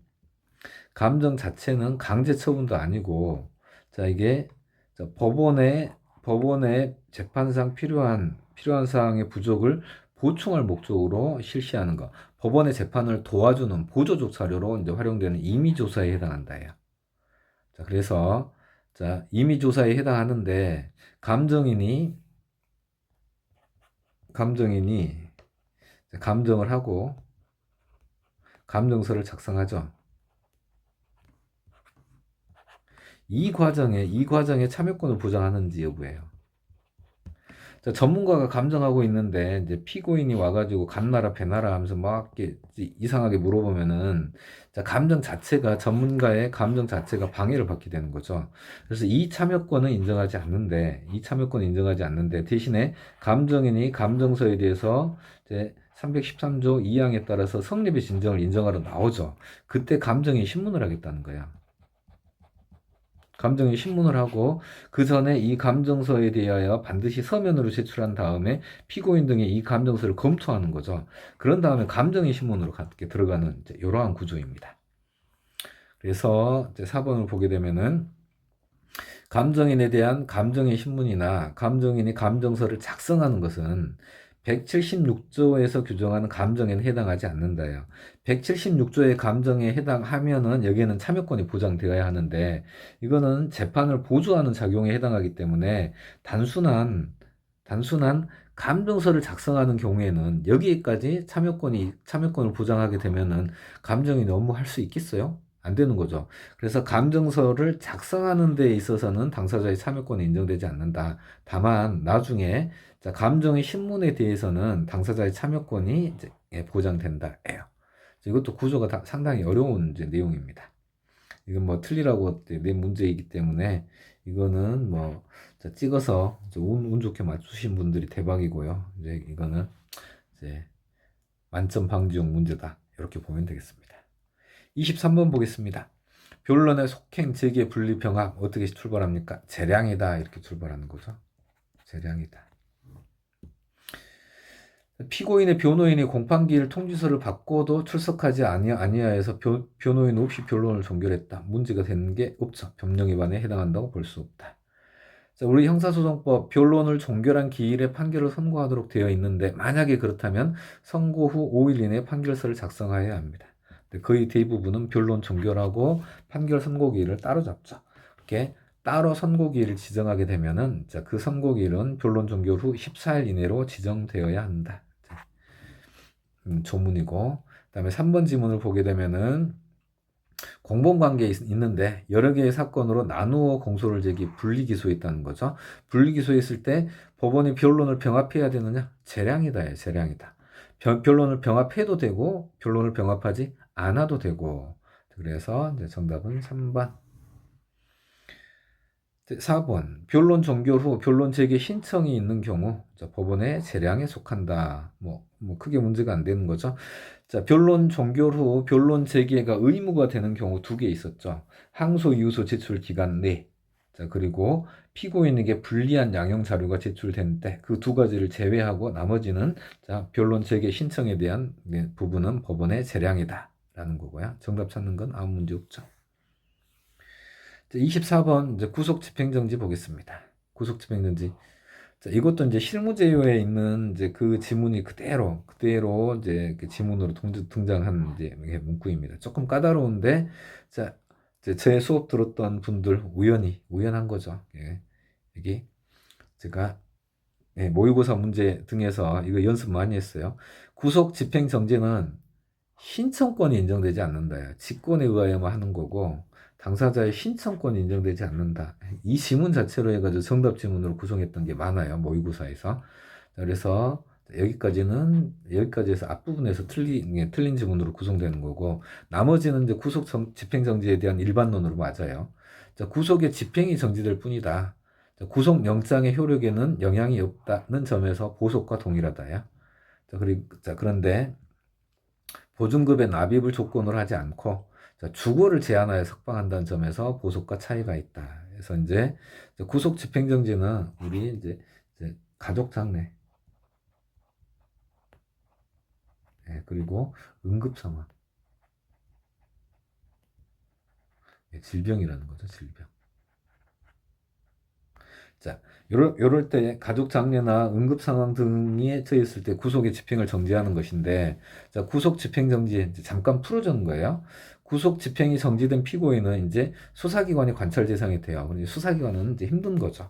강제 처분도 아니고, 자, 이게 자, 법원의 재판상 필요한 사항의 부족을 보충할 목적으로 실시하는 것. 법원의 재판을 도와주는 보조적 자료로 이제 활용되는 임의조사에 해당한다예요. 자, 그래서 자, 임의조사에 해당하는데 감정인이 감정을 하고 감정서를 작성하죠. 이 과정에 참여권을 보장하는지 여부예요. 자, 전문가가 감정하고 있는데 이제 피고인이 와가지고 감나라 배나라 하면서 막 이렇게 이상하게 물어보면은 자, 전문가의 감정 자체가 방해를 받게 되는 거죠. 그래서 이 참여권은 인정하지 않는데 대신에 감정인이 감정서에 대해서 이제 313조 2항에 따라서 성립의 진정을 인정하러 나오죠. 그때 감정이 신문을 하겠다는 거야. 감정이 신문을 하고 그 전에 이 감정서에 대하여 반드시 서면으로 제출한 다음에 피고인 등의 이 감정서를 검토하는 거죠. 그런 다음에 감정이 신문으로 들어가는 이제 이러한 구조입니다. 그래서 이제 4번을 보게 되면은 감정인에 대한 감정의 신문이나 감정인이 감정서를 작성하는 것은 176조에서 규정하는 감정에는 해당하지 않는다요. 176조의 감정에 해당하면은 여기에는 참여권이 보장되어야 하는데 이거는 재판을 보조하는 작용에 해당하기 때문에 단순한 감정서를 작성하는 경우에는 여기에까지 참여권을 보장하게 되면은 감정인이 업무할 수 있겠어요? 안 되는 거죠. 그래서 감정서를 작성하는 데 있어서는 당사자의 참여권이 인정되지 않는다. 다만 나중에 감정의 신문에 대해서는 당사자의 참여권이 이제 보장된다예요. 이것도 구조가 상당히 어려운 이제 내용입니다. 이건 뭐 틀리라고 낸 문제이기 때문에 이거는 뭐 찍어서 운 좋게 맞추신 분들이 대박이고요. 이제 이거는 이제 만점 방지용 문제다. 이렇게 보면 되겠습니다. 23번 보겠습니다. 변론의 속행, 재개, 분리, 병합 어떻게 출발합니까? 재량이다 이렇게 출발하는 거죠. 재량이다. 피고인의 변호인이 공판기일 통지서를 받고도 출석하지 아니하여서 변호인 없이 변론을 종결했다. 문제가 되는 게 없죠. 법령 위반에 해당한다고 볼 수 없다. 자, 우리 형사소송법 변론을 종결한 기일에 판결을 선고하도록 되어 있는데 만약에 그렇다면 선고 후 5일 이내에 판결서를 작성해야 합니다. 거의 대부분은 변론 종결하고 판결 선고기일을 따로 잡죠. 이렇게 따로 선고기일을 지정하게 되면은 그 선고기일은 변론 종결 후 14일 이내로 지정되어야 한다. 조문이고 그다음에 3번 지문을 보게 되면은 공범관계에 있는데 여러 개의 사건으로 나누어 공소를 제기 분리기소했다는 거죠. 분리기소했을 때 법원이 변론을 병합해야 되느냐? 재량이다예요. 재량이다. 변론을 병합해도 되고 변론을 병합하지 않아도 되고 그래서 이제 정답은 3번. 4번 변론 종결 후 변론 제기 신청이 있는 경우 법원의 재량에 속한다. 뭐 크게 문제가 안 되는 거죠. 자, 변론 종결 후 변론 제기가 의무가 되는 경우 두 개 있었죠. 항소 이유서 제출 기간 내. 자, 그리고 피고인에게 불리한 양형 자료가 제출된 때 그 두 가지를 제외하고 나머지는 자, 변론 제기 신청에 대한 부분은 법원의 재량이다라는 거고요. 정답 찾는 건 아무 문제 없죠. 24번 이제 구속 집행정지 보겠습니다. 구속 집행정지. 자, 이것도 이제 실무제요에 있는 이제 그 지문이 그대로 이제 그 지문으로 등장한 이제 문구입니다. 조금 까다로운데, 자, 제 수업 들었던 분들 우연한 거죠. 예. 여기 제가 모의고사 문제 등에서 이거 연습 많이 했어요. 구속 집행 정지는 신청권이 인정되지 않는다. 직권에 의하여만 하는 거고 당사자의 신청권이 인정되지 않는다. 이 지문 자체로 해가지고 정답 지문으로 구성했던 게 많아요. 모의고사에서. 그래서 여기까지에서 앞부분에서 틀린 지문으로 구성되는 거고 나머지는 이제 구속 집행 정지에 대한 일반론으로 맞아요. 자, 구속의 집행이 정지될 뿐이다. 자, 구속 영장의 효력에는 영향이 없다는 점에서 보석과 동일하다요. 자, 그런데 보증금의 납입을 조건으로 하지 않고 자, 주거를 제한하여 석방한다는 점에서 보석과 차이가 있다. 그래서 이제 구속 집행정지는 우리 이제 가족 장래 그리고 응급 상황 질병이라는 거죠. 질병. 자, 요럴 때 가족 장례나 응급 상황 등에 처했을 때 구속의 집행을 정지하는 것인데, 자, 구속 집행 정지 잠깐 풀어주는 거예요. 구속 집행이 정지된 피고인은 이제 수사기관의 관찰 대상이 돼요. 그런데 수사기관은 이제 힘든 거죠.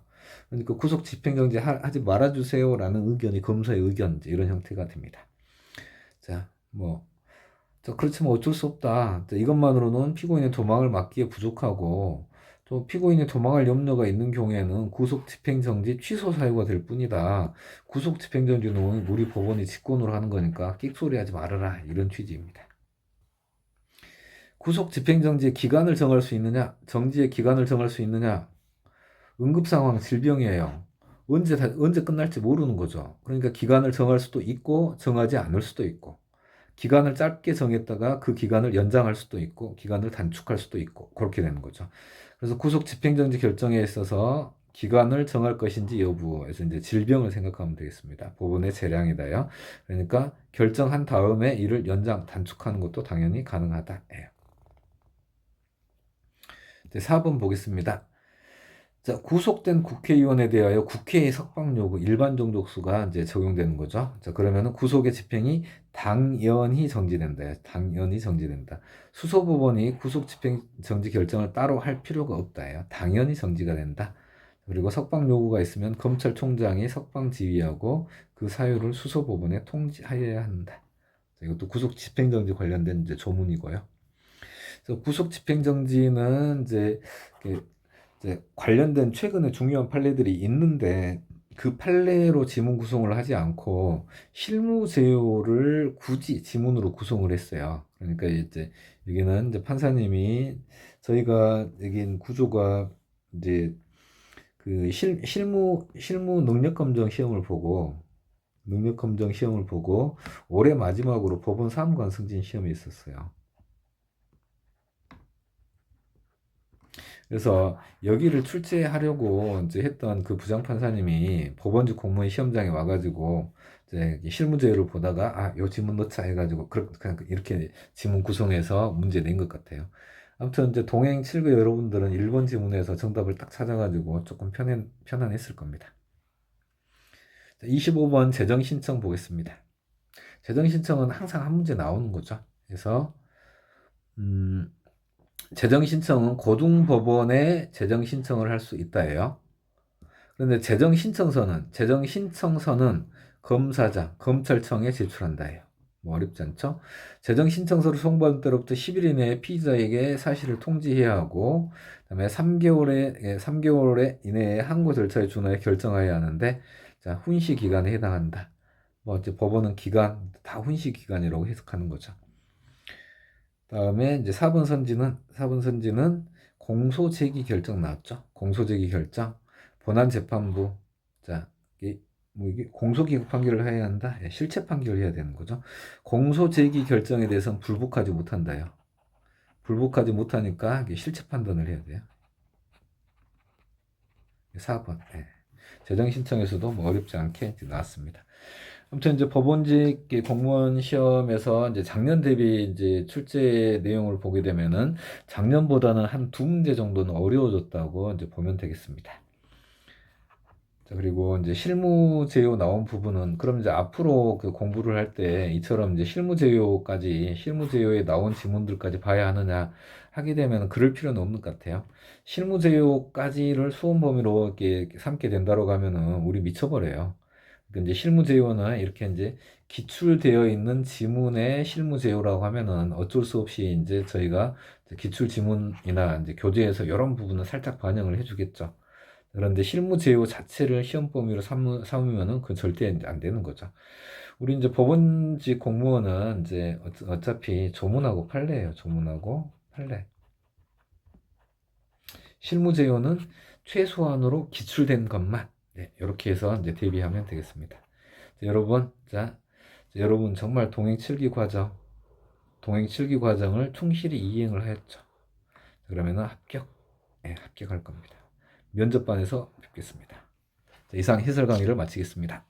그러니까 구속 집행 정지 하지 말아주세요라는 의견이 검사의 의견 이런 형태가 됩니다. 자, 그렇지만 어쩔 수 없다. 이것만으로는 피고인의 도망을 막기에 부족하고 또 피고인의 도망할 염려가 있는 경우에는 구속 집행정지 취소 사유가 될 뿐이다. 구속 집행정지는 우리 법원이 직권으로 하는 거니까 끽소리하지 말아라 이런 취지입니다. 구속 집행정지의 기간을 정할 수 있느냐? 정지의 기간을 정할 수 있느냐? 응급상황 질병이에요. 언제 끝날지 모르는 거죠. 그러니까 기간을 정할 수도 있고 정하지 않을 수도 있고 기간을 짧게 정했다가 그 기간을 연장할 수도 있고 기간을 단축할 수도 있고 그렇게 되는 거죠. 그래서 구속 집행정지 결정에 있어서 기간을 정할 것인지 여부에서 이제 질병을 생각하면 되겠습니다. 법원의 재량이다요. 그러니까 결정한 다음에 이를 연장 단축하는 것도 당연히 가능하다. 이제 4번 보겠습니다. 자, 구속된 국회의원에 대하여 국회의 석방 요구 일반 정족수가 이제 적용되는 거죠. 자, 그러면은 구속의 집행이 당연히 정지된다. 당연히 정지된다. 수소법원이 구속 집행 정지 결정을 따로 할 필요가 없다예요. 당연히 정지가 된다. 그리고 석방 요구가 있으면 검찰총장이 석방 지휘하고 그 사유를 수소법원에 통지하여야 한다. 자, 이것도 구속 집행 정지 관련된 이제 조문이고요. 그래서 구속 집행 정지는 이제 관련된 최근에 중요한 판례들이 있는데 그 판례로 지문 구성을 하지 않고 실무제요를 굳이 지문으로 구성을 했어요. 그러니까 이제 여기는 이제 판사님이 저희가 여긴 구조가 이제 그 실무 능력 검정 시험을 보고 올해 마지막으로 법원 사무관 승진 시험이 있었어요. 그래서 여기를 출제하려고 이제 했던 그 부장판사님이 법원직 공무원 시험장에 와가지고 이제 실무제를 보다가 요 지문 넣자 해가지고 그냥 이렇게 지문 구성해서 문제 낸 것 같아요. 아무튼 이제 동행 7급 여러분들은 1번 지문에서 정답을 딱 찾아가지고 조금 편안했을 겁니다. 25번 재정 신청 보겠습니다. 재정 신청은 항상 한 문제 나오는 거죠. 그래서 재정 신청은 고등법원에 재정 신청을 할 수 있다예요. 그런데 재정 신청서는 검사장, 검찰청에 제출한다예요. 어렵지 않죠? 재정 신청서를 송부한 때로부터 10일 이내에 피의자에게 사실을 통지해야 하고, 그다음에 3개월 이내에 항고 절차에 준하여 결정해야 하는데, 자, 훈시 기간에 해당한다. 이제 법원은 기간 다 훈시 기간이라고 해석하는 거죠. 다음에 이제 4번 선지는 공소 제기 결정 나왔죠. 공소 제기 결정. 본안재판부. 자, 이게 공소 기각 판결을 해야 한다. 실체 판결을 해야 되는 거죠. 공소 제기 결정에 대해서는 불복하지 못한다요. 불복하지 못하니까 실체 판단을 해야 돼요. 4번. 재정 신청에서도 어렵지 않게 나왔습니다. 아무튼 이제 법원직 공무원 시험에서 이제 작년 대비 이제 출제 내용을 보게 되면은 작년보다는 한 두 문제 정도는 어려워졌다고 이제 보면 되겠습니다. 자, 그리고 이제 실무제요 나온 부분은 그럼 이제 앞으로 그 공부를 할 때 이처럼 이제 실무제요에 나온 지문들까지 봐야 하느냐 하게 되면 그럴 필요는 없는 것 같아요. 실무제요까지를 수험 범위로 이렇게 삼게 된다고 하면은 우리 미쳐버려요. 그러니까 이제 실무제요는 이렇게 이제 기출되어 있는 지문의 실무제요라고 하면은 어쩔 수 없이 이제 저희가 이제 기출 지문이나 이제 교재에서 이런 부분은 살짝 반영을 해주겠죠. 그런데 실무제요 자체를 시험 범위로 삼으면은 그건 절대 이제 안 되는 거죠. 우리 이제 법원직 공무원은 이제 어차피 조문하고 판례예요. 조문하고 판례. 실무제요는 최소한으로 기출된 것만 이렇게 해서 이제 대비하면 되겠습니다. 여러분 정말 동행 7기 과정을 충실히 이행을 했죠. 그러면은 합격할 겁니다. 면접반에서 뵙겠습니다. 이상 해설 강의를 마치겠습니다.